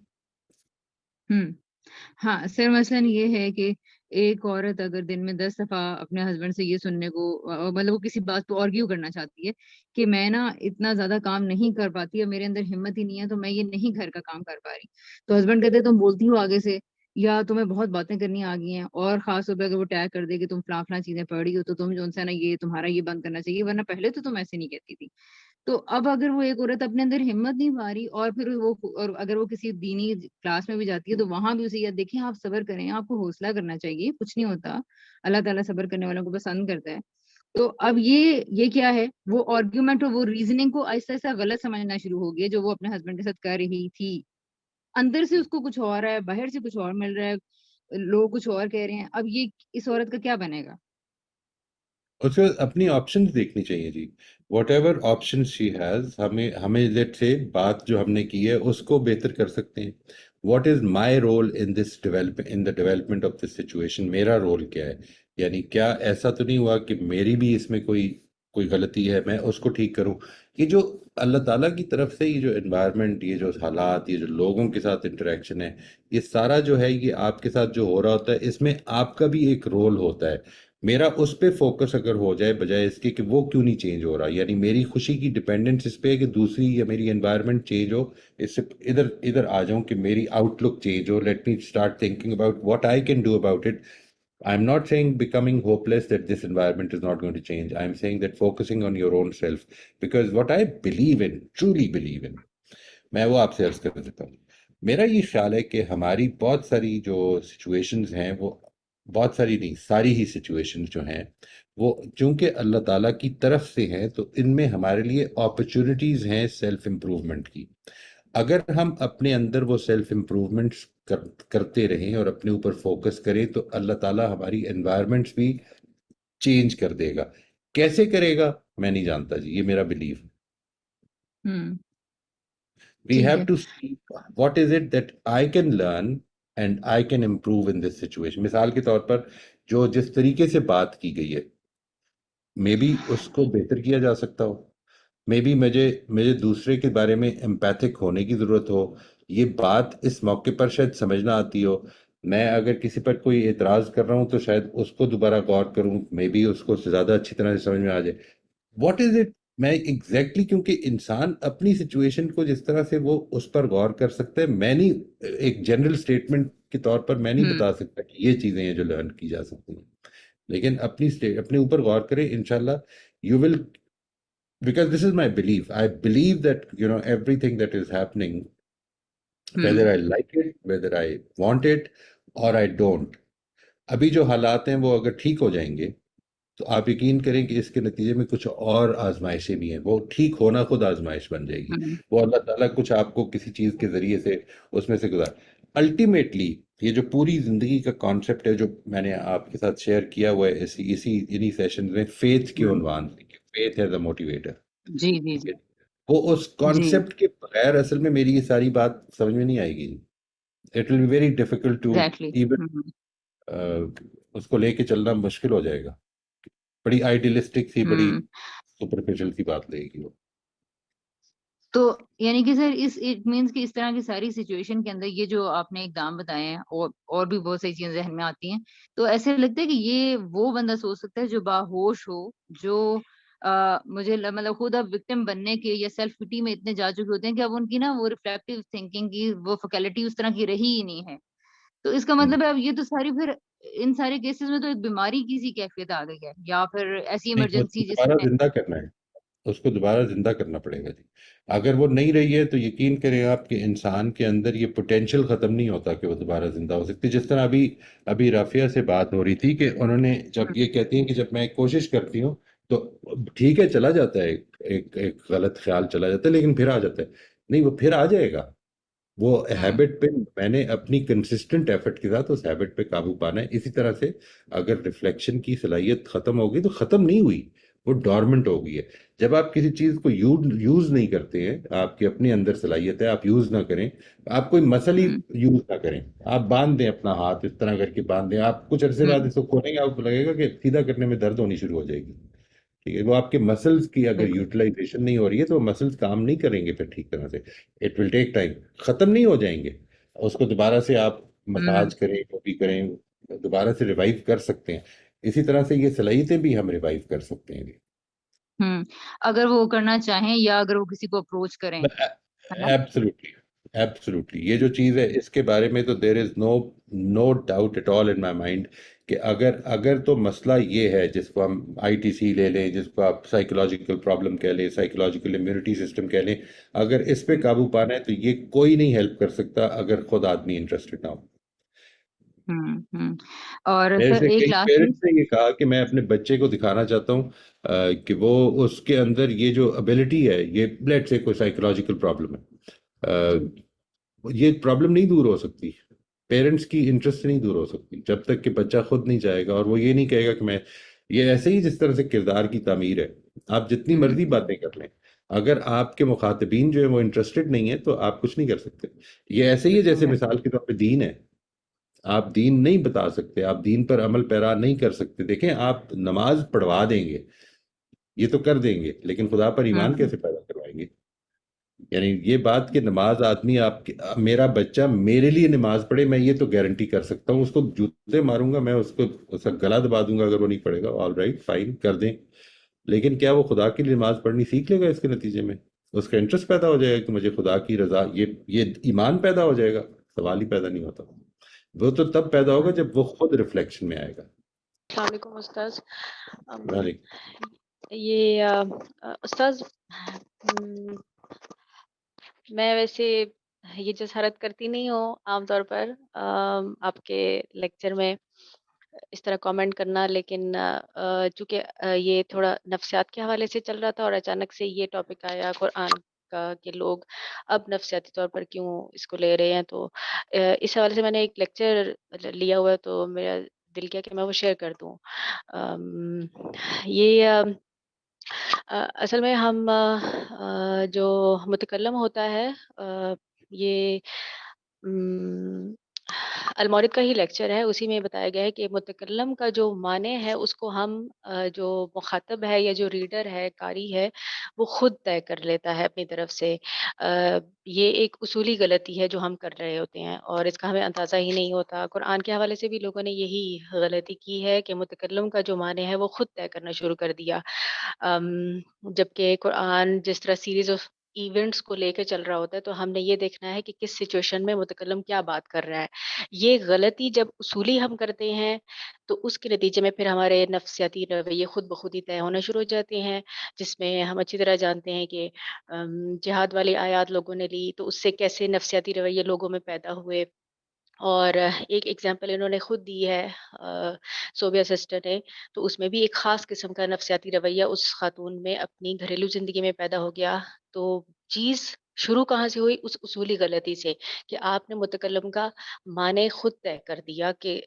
ہاں سر، مثلاً یہ ہے کہ ایک عورت اگر دن میں 10 دفعہ اپنے ہسبینڈ سے یہ سننے کو مطلب وہ کسی بات پہ آرگیو کرنا چاہتی ہے کہ میں نا اتنا زیادہ کام نہیں کر پاتی، اور میرے اندر ہمت ہی نہیں ہے، تو میں یہ نہیں گھر کا کام کر پا رہی. تو ہسبینڈ کہتے تم بولتی ہو آگے سے، یا تمہیں بہت باتیں کرنی آ گئی ہیں، اور خاص طور پہ اگر وہ ٹیگ کر دے کہ تم فلاں فلاں چیزیں پڑھ رہی ہو تو تم جو ہے نا یہ تمہارا یہ بند کرنا چاہیے، ورنہ پہلے تو تم ایسے نہیں کہتی تھی. تو اب اگر وہ ایک عورت اپنے اندر ہمت نہیں پا رہی، اور پھر وہ اور اگر وہ کسی دینی کلاس میں بھی جاتی ہے تو وہاں بھی اسے یہ دیکھیں آپ صبر کریں، آپ کو حوصلہ کرنا چاہیے، کچھ نہیں ہوتا، اللہ تعالیٰ صبر کرنے والوں کو پسند کرتا ہے. تو اب یہ کیا ہے، وہ آرگیومنٹ اور وہ ریزننگ کو آہستہ آہستہ غلط سمجھنا شروع ہو گیا جو وہ اپنے ہسبینڈ کے ساتھ کر رہی تھی. اندر سے اس کو کچھ اور ہے، باہر سے کچھ اور مل رہا ہے، لوگ کچھ اور کہہ رہے ہیں. اب یہ اس عورت کا کیا بنے گا؟ اس کو اپنی آپشنز دیکھنی چاہیے جی. Whatever option she has, ہمیں لیٹ سے بات جو ہم نے کی ہے اس کو بہتر کر سکتے ہیں. What is my role in the development of this situation? میرا رول کیا ہے؟ یعنی کیا ایسا تو نہیں ہوا کہ میری بھی اس میں کوئی غلطی ہے، میں اس کو ٹھیک کروں. یہ جو اللہ تعالیٰ کی طرف سے یہ جو انوائرمنٹ، یہ جو حالات، یہ جو لوگوں کے ساتھ انٹریکشن ہے، یہ سارا جو ہے یہ آپ کے ساتھ جو ہو رہا ہوتا ہے، اس میں آپ کا بھی ایک رول ہوتا ہے. میرا اس پہ فوکس اگر ہو جائے بجائے اس کے کہ وہ کیوں نہیں چینج ہو رہا، یعنی میری خوشی کی ڈیپینڈنس اس پہ ہے کہ دوسری یا میری انوائرمنٹ چینج ہو، اس سے ادھر آ جاؤں کہ میری آؤٹ لک چینج ہو. Let me start thinking about what I can do about it. I am not saying becoming hopeless that this environment is not going to change. I am saying that focusing on your own self. Because what I believe in, truly believe in, میں وہ آپ سے عرض کر دیتا ہوں. میرا یہ خیال ہے کہ ہماری بہت ساری جو سچویشنز ہیں، وہ بہت ساری نہیں، ساری ہی سچویشنز جو ہیں وہ چونکہ اللہ تعالیٰ کی طرف سے ہیں، تو ان میں ہمارے لیے اپرچونٹیز ہیں سیلف امپروومنٹ کی. اگر ہم اپنے اندر وہ سیلف امپروومنٹس کرتے رہیں اور اپنے اوپر فوکس کریں تو اللہ تعالیٰ ہماری انوائرمنٹس بھی چینج کر دے گا. کیسے کرے گا میں نہیں جانتا جی، یہ میرا بلیف ہے. We ٹھیک have ہے. to see what is it that I can learn and I can improve in this situation. مثال کے طور پر جو جس طریقے سے بات کی گئی ہے، مے بی اس کو بہتر کیا جا سکتا ہو. مے بی مجھے دوسرے کے بارے میں امپیتھک ہونے کی ضرورت ہو. یہ بات اس موقع پر شاید سمجھنا آتی ہو. میں اگر کسی پر کوئی اعتراض کر رہا ہوں تو شاید اس کو دوبارہ غور کروں، مے بی اس کو زیادہ اچھی طرح سے سمجھ میں آ جائے. What is it? میں ایگزیکٹلی کیونکہ انسان اپنی سچویشن کو جس طرح سے وہ اس پر غور کر سکتا ہے، میں نہیں ایک جنرل سٹیٹمنٹ کے طور پر میں نہیں بتا سکتا کہ یہ چیزیں ہیں جو لرن کی جا سکتی ہیں. لیکن اپنے اوپر غور کریں، انشاءاللہ you will. Because this is my belief. I believe that, everything that is happening, whether I like it, whether I want it, or I don't. ابھی جو حالات ہیں وہ اگر ٹھیک ہو جائیں گے تو آپ یقین کریں کہ اس کے نتیجے میں کچھ اور آزمائشیں بھی ہیں. وہ ٹھیک ہونا خود آزمائش بن جائے گی. وہ اللہ تعالیٰ کچھ آپ کو کسی چیز کے ذریعے سے اس میں سے گزار. الٹیمیٹلی یہ جو پوری زندگی کا کانسیپٹ ہے جو میں نے آپ کے ساتھ شیئر کیا ہوا ہے انہی سیشن میں، فیتھ کے عنوان سے، فیتھ ایز اے موٹیویٹر. جی جی جی وہ اس کانسیپٹ کے بغیر اصل میں میری یہ ساری بات سمجھ میں نہیں آئے گی. It will be very difficult to even اس کو لے کے چلنا مشکل ہو جائے گا. بڑی آئیڈیلسٹک سی، بڑی سپرفیشل سی بات لگے گی وہ. تو یعنی کہ سر اٹ مینس کہ اس طرح کی ساری سچویشن کے اندر یہ جو آپ نے اقدام بتائے ہیں اور بھی بہت ساری چیزیں ذہن میں آتی ہیں، تو ایسے لگتا ہے کہ یہ وہ بندہ سوچ سکتا ہے جو باہوش ہو، جو مجھے مطلب خود اب وکٹم بننے کے یا سیلف پٹی میں اتنے جا چکے ہوتے ہیں کہ اب ان کی نا وہ ریفلیکٹیو تھنکنگ کی وہ فیکلٹی اس طرح کی رہی ہی نہیں ہے. تو اس کا مطلب ہے اب یہ تو ساری پھر ان سارے کیسز میں تو ایک بیماری کی سی کیفیت آ گئی ہے، یا پھر ایسی نہیں، اس کو ایمرجنسی جس دوبارہ میں زندہ کرنا ہے، اس کو دوبارہ زندہ کرنا پڑے گا جی. اگر وہ نہیں رہی ہے تو یقین کریں آپ کہ انسان کے اندر یہ پوٹینشیل ختم نہیں ہوتا کہ وہ دوبارہ زندہ ہو سکتی. جس طرح ابھی رافیہ سے بات ہو رہی تھی کہ انہوں نے جب یہ کہتی ہیں کہ جب میں کوشش کرتی ہوں تو ٹھیک ہے چلا جاتا ہے، ایک غلط خیال چلا جاتا ہے لیکن پھر آ جاتا ہے. نہیں، وہ پھر آ جائے گا. وہ ہیبٹ پہ میں نے اپنی کنسسٹنٹ ایفرٹ کے ساتھ اس ہیبٹ پہ قابو پانا ہے. اسی طرح سے اگر ریفلیکشن کی صلاحیت ختم ہوگی تو ختم نہیں ہوئی، وہ ڈورمنٹ ہو گئی ہے. جب آپ کسی چیز کو یوز نہیں کرتے ہیں، آپ کی اپنے اندر صلاحیت ہے، آپ یوز نہ کریں، آپ کوئی مسل ہی یوز نہ کریں، آپ باندھ دیں اپنا ہاتھ اس طرح کر کے باندھ دیں، آپ کچھ عرصے بعد اس کو کھولیں گے، آپ کو لگے گا کہ سیدھا کرنے میں درد ہونی شروع ہو جائے گی. ٹھیک ہے، وہ آپ کے مسلز کی اگر یوٹیلائزیشن نہیں ہو رہی ہے تو وہ مسلز کام نہیں کریں گے پھر ٹھیک طرح سے. It will take time. ختم نہیں ہو جائیں گے، اس کو دوبارہ سے آپ مساج کریں، جو بھی کریں، دوبارہ سے ریوائیو کر سکتے ہیں. اسی طرح سے یہ صلاحیتیں بھی ہم ریوائیو کر سکتے ہیں. اگر وہ کرنا چاہیں یا اگر وہ کسی کو اپروچ کریں. Absolutely, absolutely. یہ جو چیز ہے اس کے بارے میں تو there is no doubt at all in my mind کہ اگر تو مسئلہ یہ ہے جس کو ہم آئی ٹی سی لے لیں، جس کو آپ سائیکولوجیکل پرابلم کہہ لیں، سائیکولوجیکل امیونٹی سسٹم کہہ لیں، اگر اس پہ قابو پانا ہے تو یہ کوئی نہیں ہیلپ کر سکتا اگر خود آدمی انٹرسٹڈ نہ ہو. اور میرے سر سے ایک کئی لاسٹ پیرنٹس نے یہ کہا کہ میں اپنے بچے کو دکھانا چاہتا ہوں کہ وہ اس کے اندر یہ جو ابیلٹی ہے، یہ لیٹ سے کوئی سائیکولوجیکل پرابلم ہے، یہ پرابلم نہیں دور ہو سکتی. پیرنٹس کی انٹرسٹ نہیں دور ہو سکتی جب تک کہ بچہ خود نہیں جائے گا اور وہ یہ نہیں کہے گا کہ میں یہ ایسے ہی جس طرح سے کردار کی تعمیر ہے. آپ جتنی مرضی باتیں کر لیں، اگر آپ کے مخاطبین جو ہیں وہ انٹرسٹڈ نہیں ہیں تو آپ کچھ نہیں کر سکتے. یہ ایسے ہی ہے جیسے مثال کے طور پہ دین ہے. آپ دین نہیں بتا سکتے، آپ دین پر عمل پیرا نہیں کر سکتے. دیکھیں، آپ نماز پڑھوا دیں گے، یہ تو کر دیں گے، لیکن خدا پر ایمان کیسے پیدا کروائیں گے؟ یعنی یہ بات کہ نماز آدمی میرا بچہ میرے لیے نماز پڑھے، میں یہ تو گارنٹی کر سکتا ہوں. اس کو جوتے ماروں گا، میں اس کا گلا دبا دوں گا اگر وہ نہیں پڑھے گا. آل رائٹ، فائن، کر دیں. لیکن کیا وہ خدا کے لیے نماز پڑھنی سیکھ لے گا؟ اس کے نتیجے میں اس کا انٹرسٹ پیدا ہو جائے گا کہ مجھے خدا کی رضا، یہ ایمان پیدا ہو جائے گا. سوال ہی پیدا نہیں ہوتا. وہ تو تب پیدا ہوگا جب وہ خود ریفلیکشن میں آئے گا. السلام علیکم استاذ. وعلیکم. یہ استاذ میں ویسے یہ جسارت کرتی نہیں ہوں عام طور پر آپ کے لیکچر میں اس طرح کامنٹ کرنا، لیکن چونکہ یہ تھوڑا نفسیات کے حوالے سے چل رہا تھا اور اچانک سے یہ ٹاپک آیا قرآن کا کہ لوگ اب نفسیاتی طور پر کیوں اس کو لے رہے ہیں، تو اس حوالے سے میں نے ایک لیکچر لیا ہوا ہے تو میرا دل کیا کہ میں وہ شیئر کر دوں. یہ اصل میں ہم جو متکلم ہوتا ہے یہ المورد کا ہی لیکچر ہے، اسی میں بتایا گیا ہے کہ متکلم کا جو معنی ہے اس کو ہم جو مخاطب ہے یا جو ریڈر ہے، قاری ہے، وہ خود طے کر لیتا ہے اپنی طرف سے. یہ ایک اصولی غلطی ہے جو ہم کر رہے ہوتے ہیں اور اس کا ہمیں اندازہ ہی نہیں ہوتا. قرآن کے حوالے سے بھی لوگوں نے یہی غلطی کی ہے کہ متکلم کا جو معنی ہے وہ خود طے کرنا شروع کر دیا، جبکہ قرآن جس طرح سیریز آف ایونٹس کو لے کے چل رہا ہوتا ہے تو ہم نے یہ دیکھنا ہے کہ کس سچویشن میں متکلم کیا بات کر رہا ہے. یہ غلطی جب اصولی ہم کرتے ہیں تو اس کے نتیجے میں پھر ہمارے نفسیاتی رویے خود بخود ہی طے ہونا شروع ہو جاتے ہیں، جس میں ہم اچھی طرح جانتے ہیں کہ جہاد والی آیات لوگوں نے لی تو اس سے کیسے نفسیاتی رویے لوگوں میں پیدا ہوئے. اور ایک ایگزامپل انہوں نے خود دی ہے صوبیہ سسٹر نے، تو اس میں بھی ایک خاص قسم کا نفسیاتی رویہ اس خاتون میں اپنی گھریلو زندگی میں پیدا ہو گیا. تو چیز شروع کہاں سے ہوئی؟ اس اصولی غلطی سے کہ آپ نے متکلم کا معنی خود طے کر دیا کہ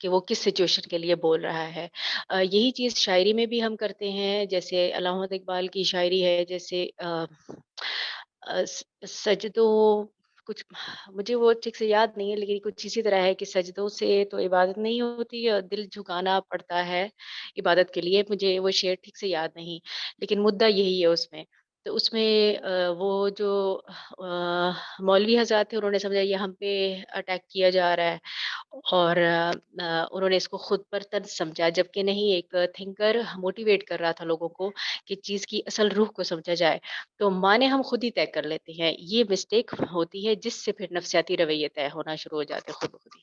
وہ کس سچویشن کے لیے بول رہا ہے. یہی چیز شاعری میں بھی ہم کرتے ہیں، جیسے علامہ اقبال کی شاعری ہے، جیسے سجدوں، کچھ مجھے وہ ٹھیک سے یاد نہیں ہے لیکن کچھ اسی طرح ہے کہ سجدوں سے تو عبادت نہیں ہوتی اور دل جھکانا پڑتا ہے عبادت کے لیے. مجھے وہ شعر ٹھیک سے یاد نہیں، لیکن مدعا یہی ہے اس میں. تو اس میں وہ جو مولوی حضرات تھے انہوں نے سمجھا یہ ہم پہ اٹیک کیا جا رہا ہے اور انہوں نے اس کو خود پر طنز سمجھا، جبکہ نہیں، ایک تھنکر موٹیویٹ کر رہا تھا لوگوں کو کہ چیز کی اصل روح کو سمجھا جائے. تو معنی ہم خود ہی طے کر لیتے ہیں، یہ مسٹیک ہوتی ہے جس سے پھر نفسیاتی رویے طے ہونا شروع ہو جاتے خود بخود ہی.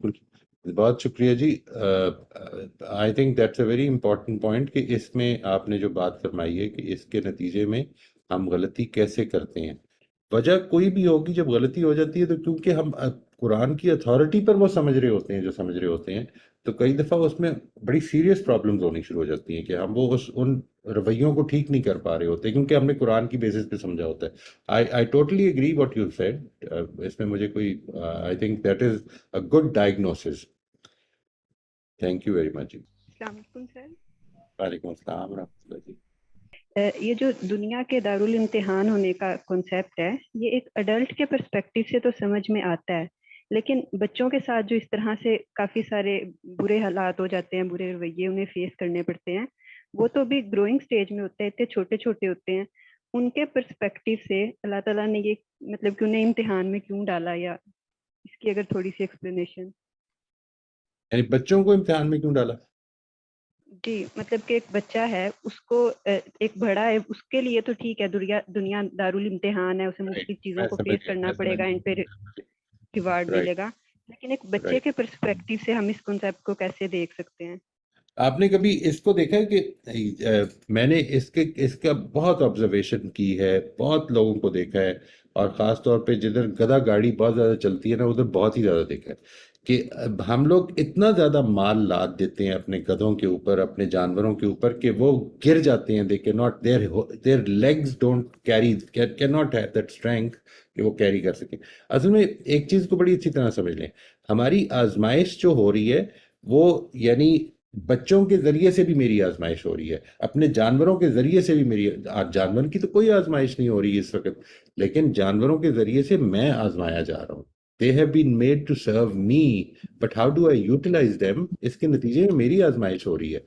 بالکل بہت شکریہ جی. I think that's a very important point کہ اس میں آپ نے جو بات فرمائی ہے کہ اس کے نتیجے میں ہم غلطی کیسے کرتے ہیں. وجہ کوئی بھی ہوگی جب غلطی ہو جاتی ہے تو کیونکہ ہم قرآن کی اتھارٹی پر وہ سمجھ رہے ہوتے ہیں جو سمجھ رہے ہوتے ہیں تو کئی دفعہ اس میں بڑی سیریس پرابلمز ہونی شروع ہو جاتی ہیں کہ ہم وہ ان رویوں کو ٹھیک نہیں کر پا رہے ہوتے کیونکہ ہم نے قرآن کی بیسس پہ سمجھا ہوتا ہے. I totally agree what you said. اس میں مجھے کوئی I think that is a good diagnosis. Thank you very much جی. السلام علیکم سر. وعلیکم السلام ورحمۃ اللہ جی. یہ جو دنیا کے دارالامتحان ہونے کا کنسیپٹ ہے یہ ایک اڈلٹ کے پرسپیکٹیو سے تو سمجھ میں آتا ہے لیکن بچوں کے ساتھ جو اس طرح سے کافی سارے برے حالات ہو جاتے ہیں برے رویے انہیں فیس کرنے پڑتے ہیں وہ تو بھی گروئنگ سٹیج میں ہوتے ہیں اتنے چھوٹے چھوٹے ہوتے ہیں ان کے پرسپیکٹیو سے اللہ تعالیٰ نے یہ مطلب کہ انہیں امتحان میں کیوں ڈالا یا اس کی اگر تھوڑی سی ایکسپلینیشن. یعنی بچوں کو امتحان میں کیوں ڈالا؟ جی مطلب کہ ایک بچہ ہے اس کو ایک بڑا ہے اس کے لیے تو ٹھیک ہے دنیا دارالامتحان ہے اسے مختلف چیزوں کو فیس کرنا پڑے گا ان پہ ریوارڈ ملے گا لیکن ایک بچے کے پرسپیکٹیو سے ہم اس کنسیپٹ کو کیسے دیکھ سکتے ہیں؟ آپ نے کبھی اس کو دیکھا ہے کہ میں نے اس کا بہت آبزرویشن کی ہے بہت لوگوں کو دیکھا ہے اور خاص طور پہ جدھر گدھا گاڑی بہت زیادہ چلتی ہے نا ادھر بہت ہی زیادہ دیکھا ہے کہ ہم لوگ اتنا زیادہ مال لاد دیتے ہیں اپنے گدھوں کے اوپر اپنے جانوروں کے اوپر کہ وہ گر جاتے ہیں. دے کی not their legs don't carry can not have that strength کہ وہ کیری کر سکیں. اصل میں ایک چیز کو بڑی اچھی طرح سمجھ لیں ہماری آزمائش جو ہو رہی ہے وہ یعنی بچوں کے ذریعے سے بھی میری آزمائش ہو رہی ہے اپنے جانوروں کے ذریعے سے بھی میری جانور کی تو کوئی آزمائش نہیں ہو رہی اس وقت لیکن جانوروں کے ذریعے سے میں آزمایا جا رہا ہوں. They have been made to serve me, but how do I utilize them? اس کے نتیجے میں میری آزمائش ہو رہی ہے.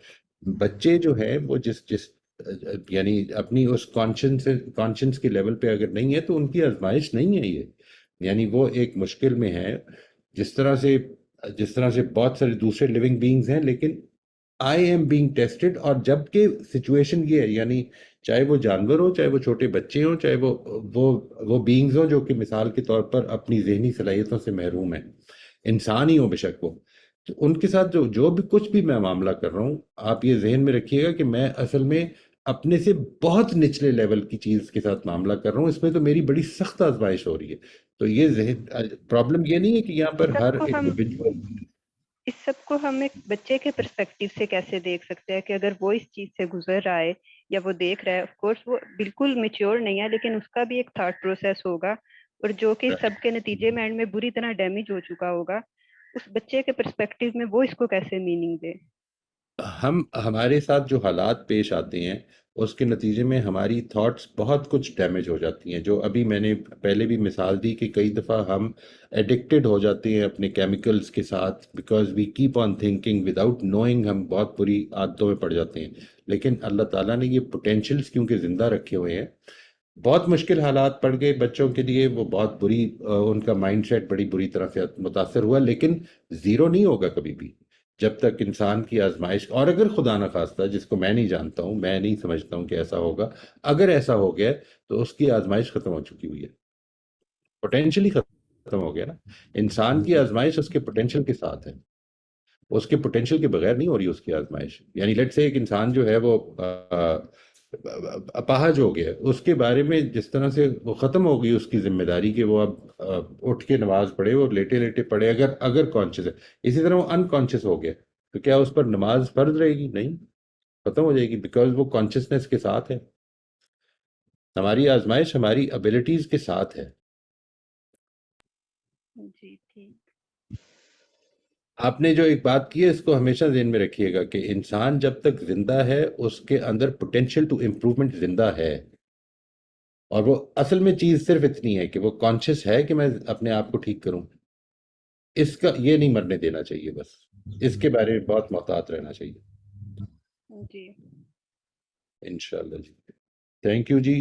بچے جو ہے وہ جس یعنی اپنی اس کانشنس کے لیول پہ اگر نہیں ہے تو ان کی آزمائش نہیں ہے یہ یعنی وہ ایک مشکل میں ہے جس طرح سے بہت سارے دوسرے لیونگ بینگز ہیں لیکن I am being tested. اور جب کہ سچویشن یہ ہے یعنی چاہے وہ جانور ہو چاہے وہ چھوٹے بچے ہوں چاہے وہ بینگز ہوں جو کہ مثال کے طور پر اپنی ذہنی صلاحیتوں سے محروم ہیں انسان ہی ہوں بے شک وہ تو ان کے ساتھ جو بھی کچھ بھی میں معاملہ کر رہا ہوں آپ یہ ذہن میں رکھیے گا کہ میں اصل میں اپنے سے بہت نچلے لیول کی چیز کے ساتھ معاملہ کر رہا ہوں اس میں تو میری بڑی سخت آزمائش ہو رہی ہے. تو یہ پرابلم یہ نہیں ہے کہ یہاں پر ہر انڈیویجول اس سب کو ہم ایک بچے کے پرسپیکٹیو سے کیسے دیکھ سکتے ہیں کہ اگر وہ اس چیز سے گزر رہا ہے یا وہ دیکھ رہا ہے آف کورس وہ بالکل میچیور نہیں ہے لیکن اس کا بھی ایک تھاٹ پروسیس ہوگا اور جو کہ سب کے نتیجے میں اینڈ میں بری طرح ڈیمیج ہو چکا ہوگا اس بچے کے پرسپیکٹیو میں وہ اس کو کیسے میننگ دے. ہمارے ساتھ جو حالات پیش آتے ہیں اس کے نتیجے میں ہماری تھاٹس بہت کچھ ڈیمیج ہو جاتی ہیں جو ابھی میں نے پہلے بھی مثال دی کہ کئی دفعہ ہم ایڈکٹڈ ہو جاتے ہیں اپنے کیمیکلز کے ساتھ because we keep on thinking without knowing ہم بہت بری عادتوں میں پڑ جاتے ہیں لیکن اللہ تعالیٰ نے یہ پوٹینشیلز کیونکہ زندہ رکھے ہوئے ہیں بہت مشکل حالات پڑ گئے بچوں کے لیے وہ بہت بری ان کا مائنڈ سیٹ بڑی بری طرح سے متاثر ہوا لیکن زیرو نہیں ہوگا کبھی بھی جب تک انسان کی آزمائش اور اگر خدا نہ خواستہ جس کو میں نہیں جانتا ہوں میں نہیں سمجھتا ہوں کہ ایسا ہوگا اگر ایسا ہو گیا تو اس کی آزمائش ختم ہو چکی ہوئی ہے پوٹینشلی ختم ہو گیا نا. انسان کی آزمائش اس کے پوٹینشل کے ساتھ ہے اس کے پوٹینشل کے بغیر نہیں ہو رہی اس کی آزمائش یعنی لیٹ سے ایک انسان جو ہے وہ اپاہج ہو گیا اس کے بارے میں جس طرح سے وہ ختم ہو گئی اس کی ذمہ داری کہ وہ اب اٹھ کے نماز پڑھے وہ لیٹے لیٹے پڑھے اگر کانشیس ہے اسی طرح وہ انکانشیس ہو گیا تو کیا اس پر نماز فرض رہے گی؟ نہیں ختم ہو جائے گی بیکاز وہ کانشیسنیس کے ساتھ ہے. ہماری آزمائش ہماری ابیلٹیز کے ساتھ ہے. جی ٹھیک. آپ نے جو ایک بات کی ہے اس کو ہمیشہ ذہن میں رکھیے گا کہ انسان جب تک زندہ ہے اس کے اندر پوٹینشیل ٹو امپروومنٹ زندہ ہے اور وہ اصل میں چیز صرف اتنی ہے کہ وہ کانشیس ہے کہ میں اپنے آپ کو ٹھیک کروں اس کا یہ نہیں مرنے دینا چاہیے بس اس کے بارے میں بہت محتاط رہنا چاہیے. جی انشاءاللہ جی. Thank you G.